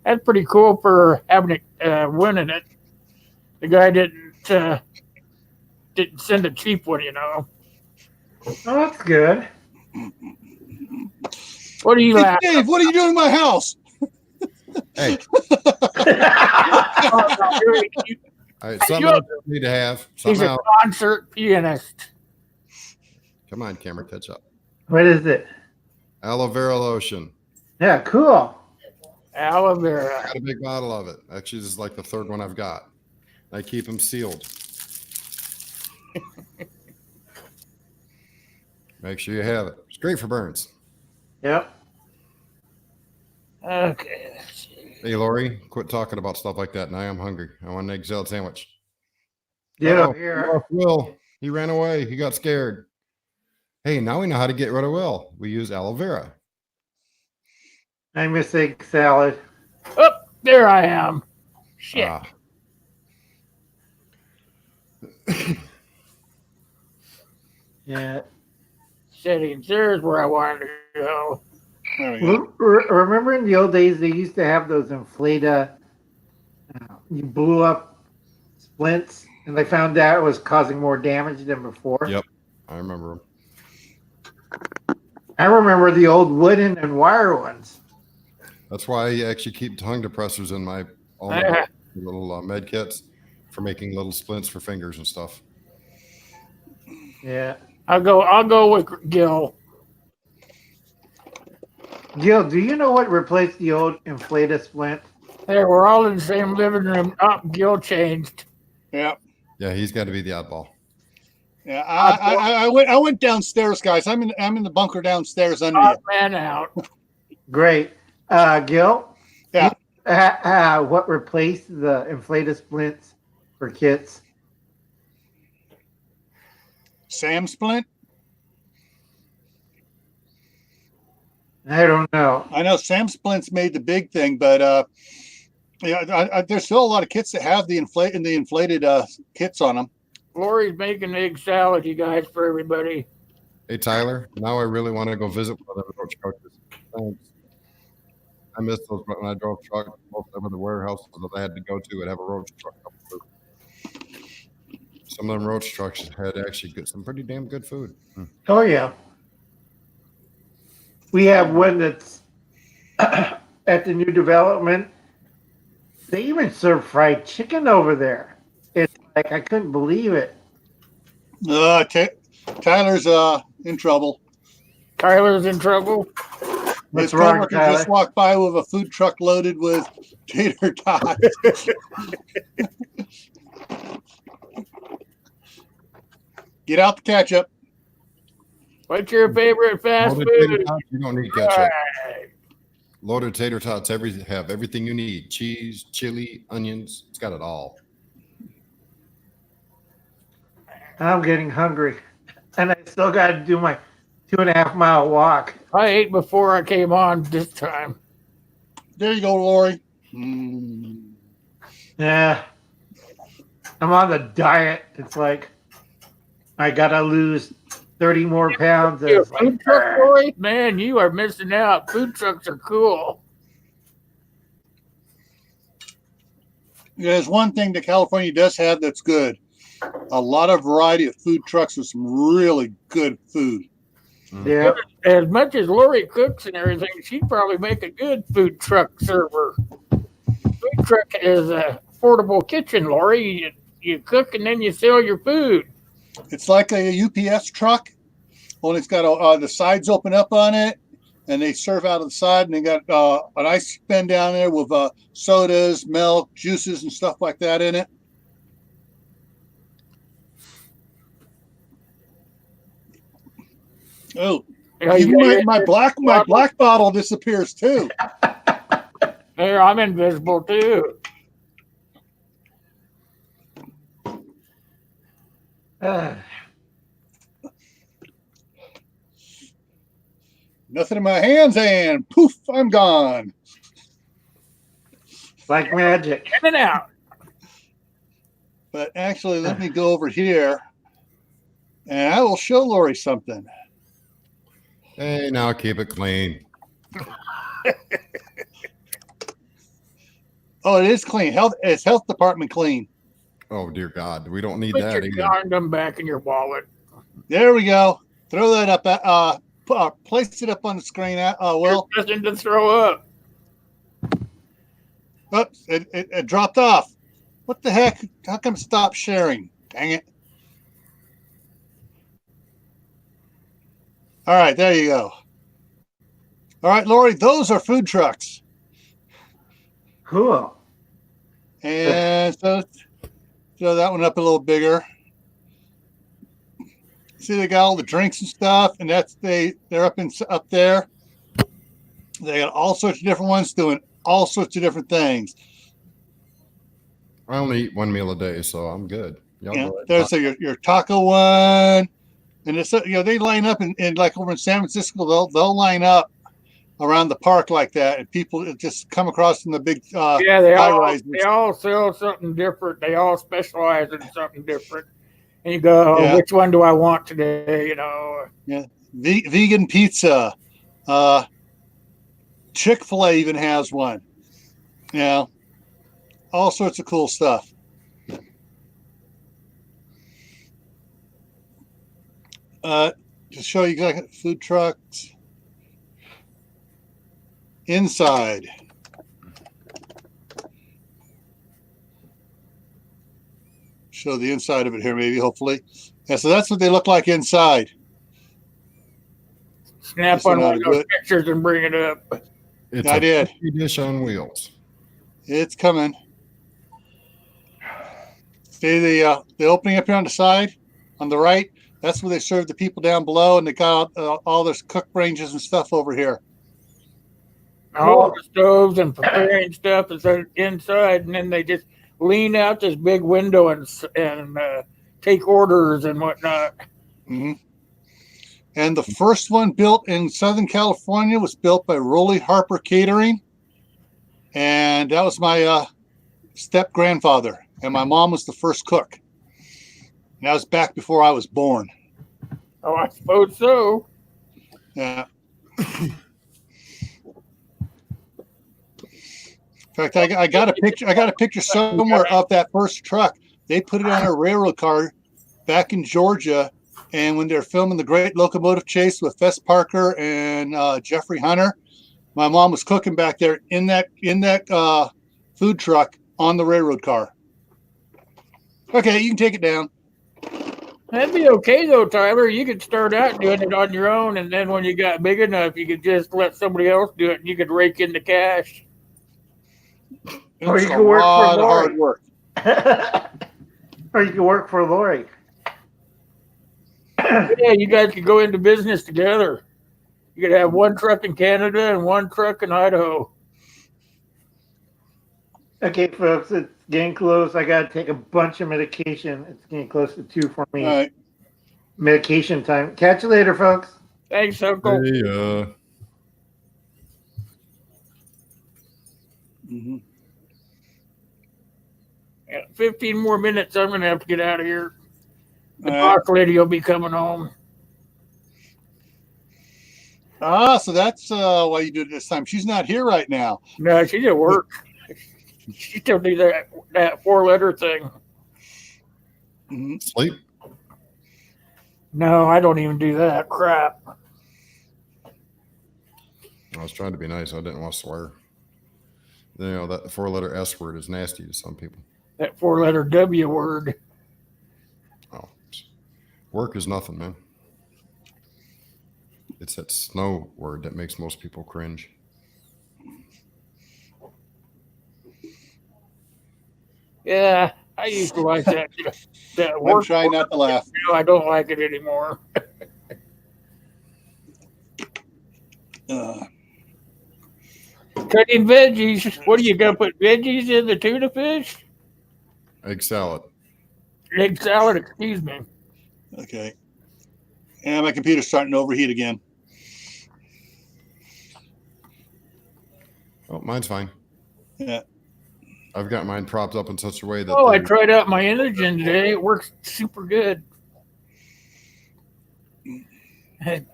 That's pretty cool for having it, winning it. The guy didn't send a cheap one, Oh, that's good. What are you Hey, laughing Dave, what are you doing in my house? Hey, about? all right, something else you need to have. He's Something a else. concert pianist. Come on, camera, catch up. What is it? Aloe vera lotion. Yeah, cool. Aloe I vera. got a big bottle of it. Actually, this is like the third one I've got. I keep them sealed. Make sure you have it. It's great for burns. Yep. Okay. Let's see. Hey, Lori, quit talking about stuff like that. Now I'm hungry. I want an egg salad sandwich. Get Uh-oh, up here. lost Will. He ran away. He got scared. Hey, now we know how to get rid of Will. We use aloe vera. I miss egg salad. Oh, there I am. Shit. Ah. Yeah. Settings. There's where I wanted to go. There we go. Remember in the old days they used to have those inflata. You blew up splints, and they found out it was causing more damage than before. Yep. I remember them. I remember the old wooden and wire ones. That's why I actually keep tongue depressors in my all my Ah. little med kits for making little splints for fingers and stuff. Yeah. I'll go with Gil. Gil, do you know what replaced the old inflata splint? There, we're all in the same living room. Up, Gil changed. Yeah. Yeah, he's got to be the oddball. Yeah. I went downstairs, guys. I'm in the bunker downstairs under you. Odd man out. Great. Gil? Yeah. What replaced the inflata splints for kits? Sam Splint. I don't know. I know Sam Splint's made the big thing, but there's still a lot of kits that have the inflated kits on them. Lori's making egg salad, you guys, for everybody. Hey, Tyler, now I really want to go visit one of the roach coaches. Thanks. I missed those when I drove truck. Most of the warehouses that I had to go to would have a roach truck. Some of them roach trucks had actually some pretty damn good food. Oh, yeah. We have one that's at the new development. They even serve fried chicken over there. It's like I couldn't believe it. Tyler's in trouble. Tyler's in trouble. What's His wrong, coworker Tyler? just walked by with a food truck loaded with tater tots. Get out the ketchup. What's your favorite fast Loaded tater food? tots, you don't need All ketchup. right. Loaded tater tots, have everything you need: cheese, chili, onions. It's got it all. I'm getting hungry. And I still got to do my 2.5 mile walk. I ate before I came on this time. There you go, Lori. Mm. Yeah. I'm on the diet. It's like I gotta lose 30 more pounds. You a It's like, food truck boy? Man, you are missing out. Food trucks are cool. There's one thing that California does have that's good. A lot of variety of food trucks with some really good food. yeah. As much as Lori cooks and everything, she'd probably make a good food truck server. Food truck is a portable kitchen, Lori. You cook and then you sell your food. It's like a UPS truck, only it's got the sides open up on it, and they serve out of the side, and they got an ice bin down there with sodas, milk, juices, and stuff like that in it. Oh, Yeah, even my black bottle disappears too. There, I'm invisible too. Nothing in my hands, and poof, I'm gone. Like magic. In and out. But actually, let me go over here, and I will show Lori something. Hey, now keep it clean. Oh, it is clean. It's health department clean. Oh dear God, we don't need Put that your either. condom back in your wallet. There we go. Throw that up. Place it up on the screen. Well, There's nothing to throw up. oops, it dropped off. What the heck? How come stop sharing? Dang it. All right, there you go. All right, Lori, those are food trucks. Cool. And so throw that one up a little bigger. See, they got all the drinks and stuff, and they're up there. They got all sorts of different ones doing all sorts of different things. I only eat one meal a day, so I'm good. Y'all Yeah, go ahead. there's your taco one, and it's they line up in like over in San Francisco. They'll line up around the park like that, and people just come across in the big Yeah, they high-rises. all sell something different. They all specialize in something different. And you go, Yeah. which one do I want today? You know. Vegan pizza. Chick-fil-A even has one. Yeah, all sorts of cool stuff. To show you exactly food trucks inside. Show the inside of it here, maybe, hopefully. Yeah, so that's what they look like inside. Snap This on one ought one to of those do it. pictures and bring it up. It's I a did. petri dish on wheels. It's coming. See the opening up here on the side, on the right? That's where they serve the people down below, and they got all their cook ranges and stuff over here. All the stoves and preparing stuff is inside, and then they just lean out this big window and take orders and whatnot. Mm-hmm. And the first one built in Southern California was built by Rolly Harper Catering, and that was my step grandfather, and my mom was the first cook. And that was back before I was born. Oh, I suppose so. Yeah. In fact, I got a picture. I got a picture somewhere of that first truck. They put it on a railroad car back in Georgia, and when they're filming the Great Locomotive Chase with Fess Parker and Jeffrey Hunter, my mom was cooking back there in that food truck on the railroad car. Okay, you can take it down. That'd be okay though, Tyler. You could start out doing it on your own, and then when you got big enough, you could just let somebody else do it, and you could rake in the cash. Or you It's a can work for lot of Lori. hard work. Or you can work for Lori. Yeah, you guys could go into business together. You could have one truck in Canada and one truck in Idaho. Okay, folks, it's getting close. I got to take a bunch of medication. It's getting close to 2 for me. All right. Medication time. Catch you later, folks. Thanks, Uncle. Hey, Mhm. Yeah, 15 more minutes. I'm going to have to get out of here. The All right. boss lady will be coming home. So that's why you did it this time. She's not here right now. No, she's at work. She still do that 4-letter thing. Mhm. sleep. No, I don't even do that. Crap. I was trying to be nice. I didn't want to swear. You know, that 4-letter S word is nasty to some people. That 4-letter W word. Oh, work is nothing, man. It's that snow word that makes most people cringe. Yeah, I used to like that. That I'm work. trying not to laugh. No, I don't like it anymore. Uh, Cutting veggies. What are you going to put veggies in the tuna fish? Egg salad. Egg salad, excuse me. okay. And my computer's starting to overheat again. Oh, mine's fine. Yeah. I've got mine propped up in such a way that Oh, I they- tried out my Energen today. It works super good. I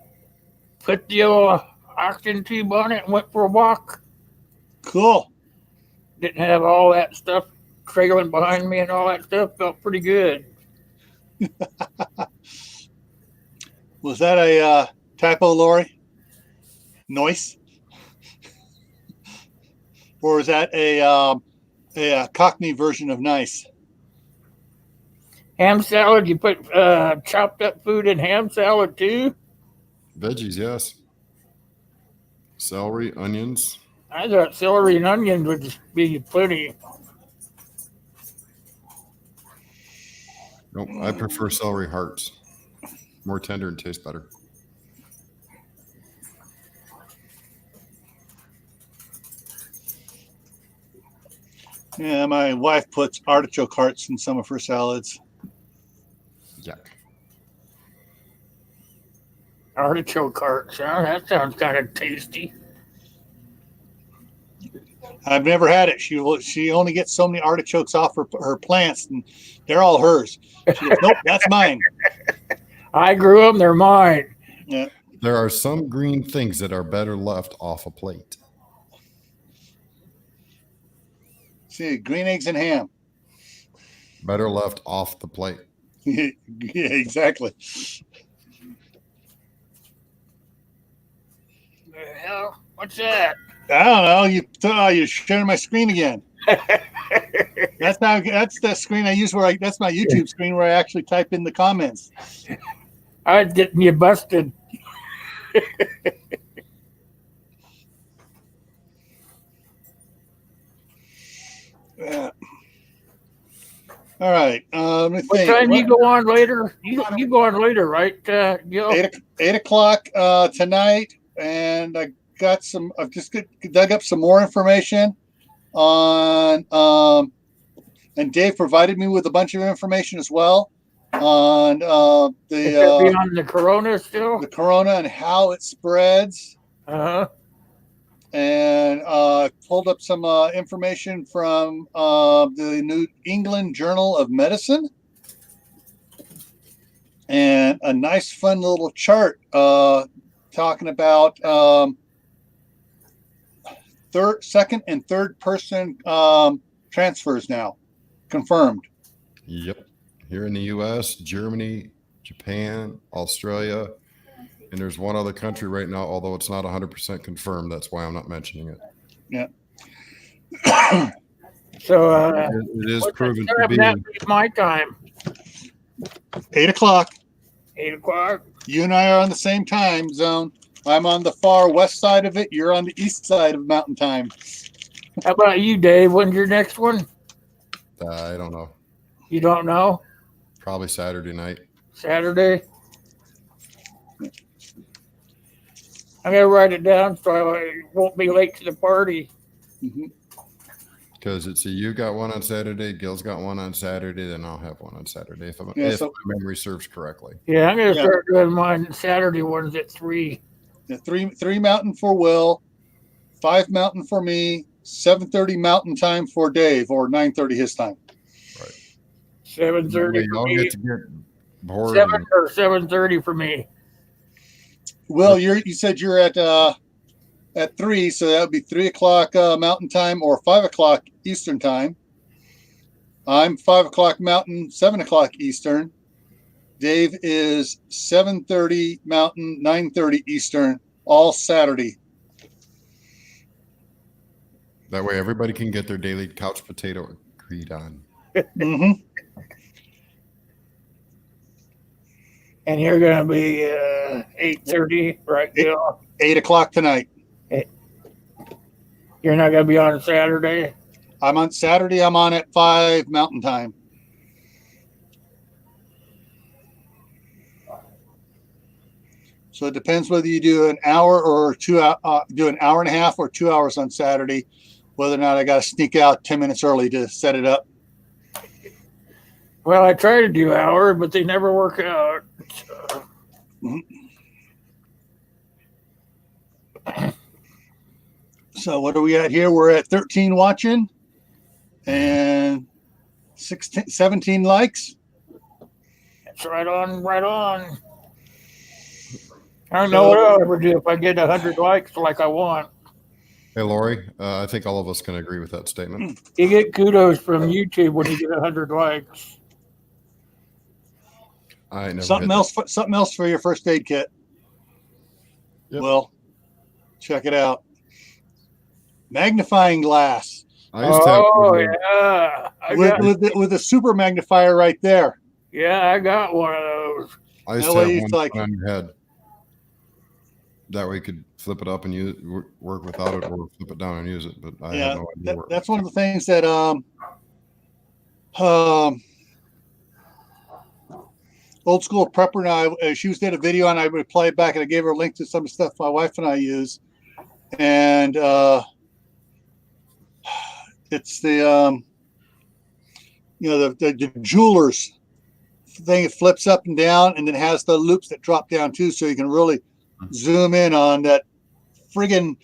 put the old oxygen tube on it and went for a walk. Cool. Didn't have all that stuff trailing behind me and all that stuff. Felt pretty good. Was that a typo, Lori? Noise? Or is that a Cockney version of nice? Ham salad, you put chopped up food in ham salad too? veggies, yes. Celery, onions. I thought celery and onions would just be plenty. Nope, I prefer celery hearts. More tender and taste better. Yeah, my wife puts artichoke hearts in some of her salads. Yuck. Artichoke hearts, huh? That sounds kind of tasty. I've never had it. She only gets so many artichokes off her plants, and they're all hers. She goes, nope, that's mine. I grew them, they're mine. Yeah. There are some green things that are better left off a plate. See, green eggs and ham. Better left off the plate. Yeah, exactly. The hell? What's that? I don't know. You're sharing my screen again. That's the screen I use that's my YouTube screen where I actually type in the comments. I was getting you busted. Yeah. All right. Let me What think. time you go on later? You go on later, right, Gil? 8 o'clock tonight, and I've just dug up some more information on and Dave provided me with a bunch of information as well on Is that beyond the corona still? the corona and how it spreads. Uh-huh. And pulled up some information from the New England Journal of Medicine, and a nice, fun little chart talking about second and third person transfers now confirmed. Yep. Here in the U.S., Germany, Japan, Australia, and there's one other country right now, although it's not 100% confirmed. That's why I'm not mentioning it. Yeah. So, It is what's proven that to time? be. That is my time. 8 o'clock. 8 o'clock. You and I are on the same time zone. I'm on the far west side of it. You're on the east side of Mountain Time. How about you, Dave? When's your next one? I don't know. You don't know? Probably Saturday night. Saturday? I'm going to write it down so I won't be late to the party. Mhm. Because it's you got one on Saturday, Gil's got one on Saturday, then I'll have one on Saturday if So, my memory serves correctly. Yeah, I'm gonna Yeah. start doing mine Saturday ones at 3. three Mountain for Will, 5 Mountain for me, 7:30 Mountain time for Dave, or 9:30 his time. 7:30 You for all me. get to get bored. 7:30 for me. Will, you said you're at 3, so that would be 3:00 Mountain time or 5:00 Eastern time. I'm 5:00 Mountain, 7:00 Eastern. Dave is 7:30 Mountain, 9:30 Eastern, all Saturday. That way everybody can get their daily couch potato greed on. Mm-hmm. And you're gonna be 8:30, right, Gil? 8:00 tonight. You're not gonna be on Saturday. I'm on Saturday. I'm on at 5 Mountain time. So it depends whether you do an hour or do an hour and a half or 2 hours on Saturday, whether or not I got to sneak out 10 minutes early to set it up. Well, I try to do hour, but they never work out. So what are we at here? We're at 13 watching and 17 likes. It's right on, right on. I don't know what I'll ever do if I get 100 likes like I want. Hey, Lori, I think all of us can agree with that statement. You get kudos from YouTube when you get 100 likes. I ain't never Something else for your first aid kit. Yep. Well, check it out. Magnifying glass I used to have yeah. with a super magnifier right there. Yeah, I got one of those. I used That to way have you one like- on your head. That way you could flip it up and use work without it, or flip it down and use it. But I have no idea where. That's one of the things that old school prepper and I, she did a video and I replied back and I gave her a link to some stuff my wife and I use, and it's the the jeweler's thing. It flips up and down and then has the loops that drop down too, so you can really zoom in on that friggin'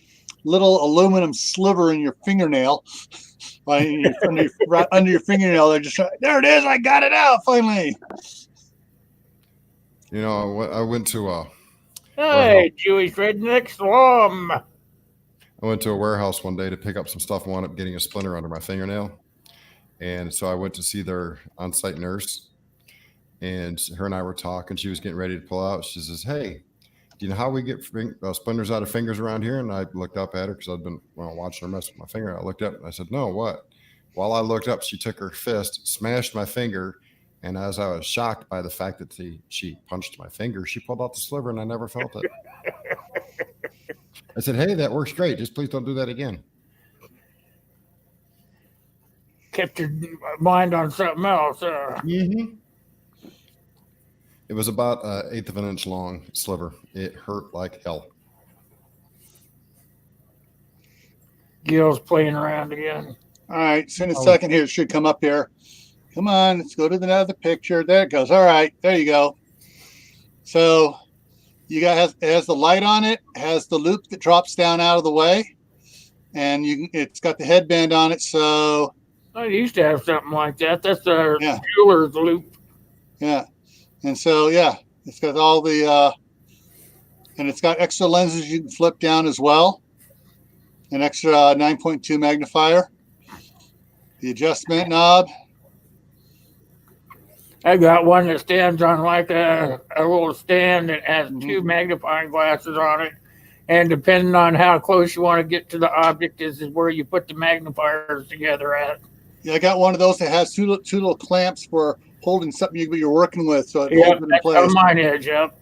little aluminum sliver in your fingernail. Right under your fingernail, they're just there. It is. I got it out finally. You know, I went to Hey, Jewish redneck slum. I went to a warehouse one day to pick up some stuff and wound up getting a splinter under my fingernail. And so I went to see their on-site nurse, and her and I were talking. She was getting ready to pull out. She says, "Hey, do you know how we get splinters out of fingers around here?" And I looked up at her because I'd been watching her mess with my finger. I looked up and I said, "No, what?" While I looked up, she took her fist, smashed my finger. And as I was shocked by the fact that she punched my finger, she pulled out the sliver and I never felt it. I said, "Hey, that works great. Just please don't do that again." Kept your mind on something else. Mm-hmm. It was about 1/8 of an inch long sliver. It hurt like hell. Gil's playing around again. All right, so in a second here, it should come up here. Come on, let's go to the other picture. There it goes. All right, there you go. So you got it has the light on it, has the loop that drops down out of the way, and it's got the headband on it. So I used to have something like that. That's the Yeah. jeweler's loop. yeah, and so yeah, it's got all the and it's got extra lenses you can flip down as well. An extra 9.2 magnifier. The adjustment knob. I got one that stands on like a little stand that has 2 magnifying glasses on it. And depending on how close you want to get to the object is where you put the magnifiers together at. Yeah, I got one of those that has two little clamps for holding something you're working with, so it Yeah, holds it in that's place. how mine is, yep.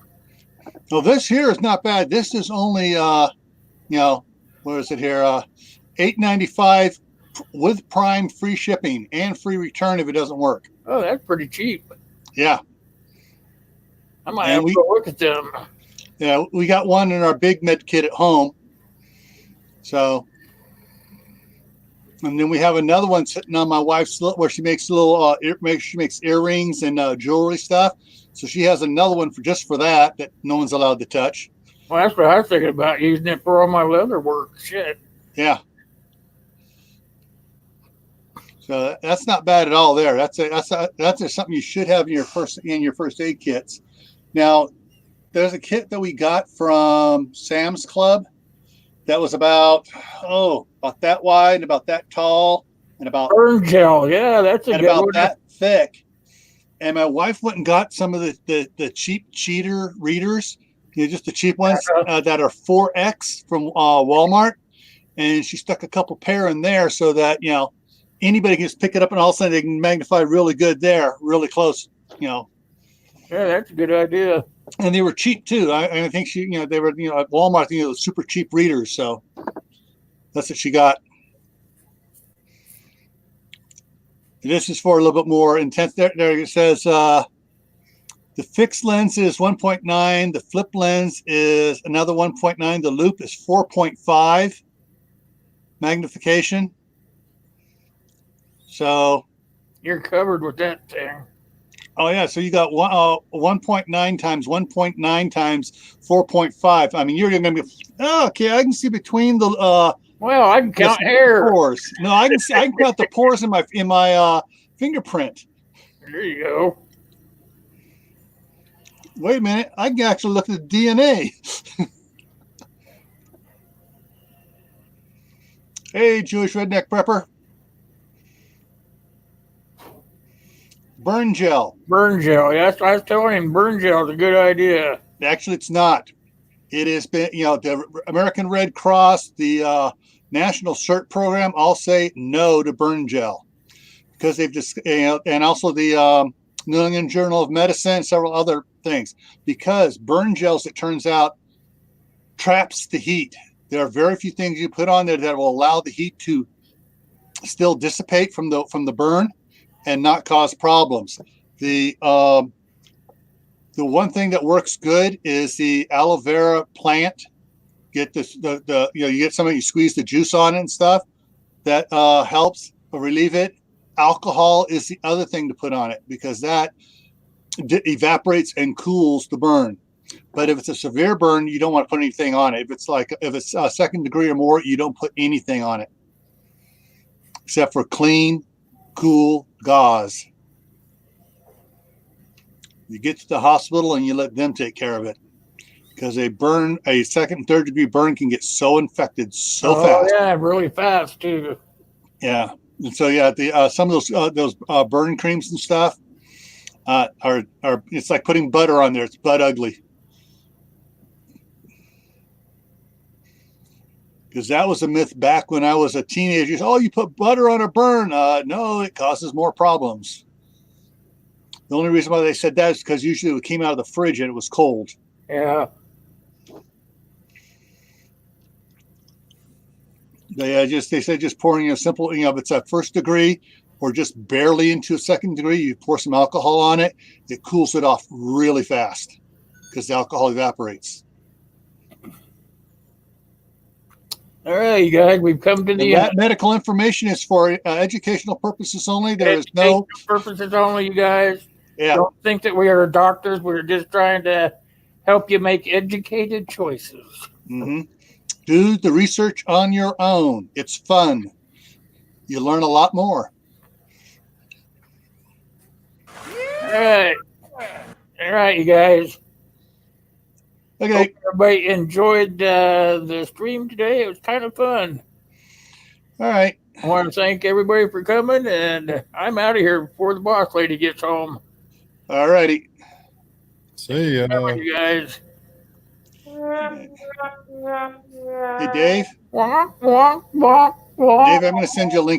Well, this here is not bad. This is only what is it here? $8.95 with Prime free shipping and free return if it doesn't work. Oh, that's pretty cheap. Yeah. I might And have to go look at them. Yeah, we got one in our big med kit at home. So And then we have another one sitting on my wife's where she makes little she makes earrings and jewelry stuff. So she has another one for that no one's allowed to touch. Well, that's what I was thinking about, using it for all my leather work. Shit. Yeah. So that's not bad at all. There, that's something you should have in your first aid kits. Now, there's a kit that we got from Sam's Club that was about that wide and about that tall and about Burn gel. Yeah, that's a and good about one. that thick. And my wife went and got some of the cheap cheater readers, just the cheap ones that are 4X from Walmart, and she stuck a couple pair in there so that anybody can just pick it up and all of a sudden they can magnify really good there, really close. Yeah, that's a good idea. And they were cheap too. I think they were at Walmart. Super cheap readers. So that's what she got. This is for a little bit more intense. There it says the fixed lens is 1.9. The flip lens is another 1.9. The loop is 4.5 magnification. So you're covered with that thing. Oh yeah, so you got 1.9 times 1.9 times 4.5. I mean, you're going to be okay. I can see between the well, I can count hair pores. No, I can see. I can count the pores in my fingerprint. There you go. Wait a minute, I can actually look at the DNA. Hey, Jewish redneck prepper. Burn gel. Burn gel. Yes, I was telling him burn gel is a good idea. Actually, it's not. It has been, the American Red Cross, the National CERT program, all say no to burn gel because they've just, and also the New England Journal of Medicine, several other things, because burn gels, it turns out, traps the heat. There are very few things you put on there that will allow the heat to still dissipate from the burn and not cause problems. The one thing that works good is the aloe vera plant. Get this, you get something, you squeeze the juice on it and stuff. That helps relieve it. Alcohol is the other thing to put on it because that evaporates and cools the burn. But if it's a severe burn, you don't want to put anything on it. If it's a second degree or more, you don't put anything on it except for clean, cool gauze. You get to the hospital and you let them take care of it because a second and third degree burn can get so infected so fast. Yeah, really fast too. Yeah, and so some of those burn creams and stuff are it's like putting butter on there. It's butt ugly. Because that was a myth back when I was a teenager. Oh, you put butter on a burn. No, it causes more problems. The only reason why they said that is because usually it came out of the fridge and it was cold. Yeah. They said just pouring a simple, if it's a first degree or just barely into a second degree, you pour some alcohol on it. It cools it off really fast because the alcohol evaporates. All right, you guys, we've come to the end. That medical information is for educational purposes only. There is no purposes only, you guys. Yeah. Don't think that we are doctors. We're just trying to help you make educated choices. Mm-hmm. Do the research on your own. It's fun. You learn a lot more. All right, you guys. Okay. Hope everybody enjoyed the stream today. It was kind of fun. All right. I want to thank everybody for coming, and I'm out of here before the boss lady gets home. All righty. See ya. Bye, you guys. Hey, Dave. Walk, walk, walk, walk. Dave, I'm going to send you a link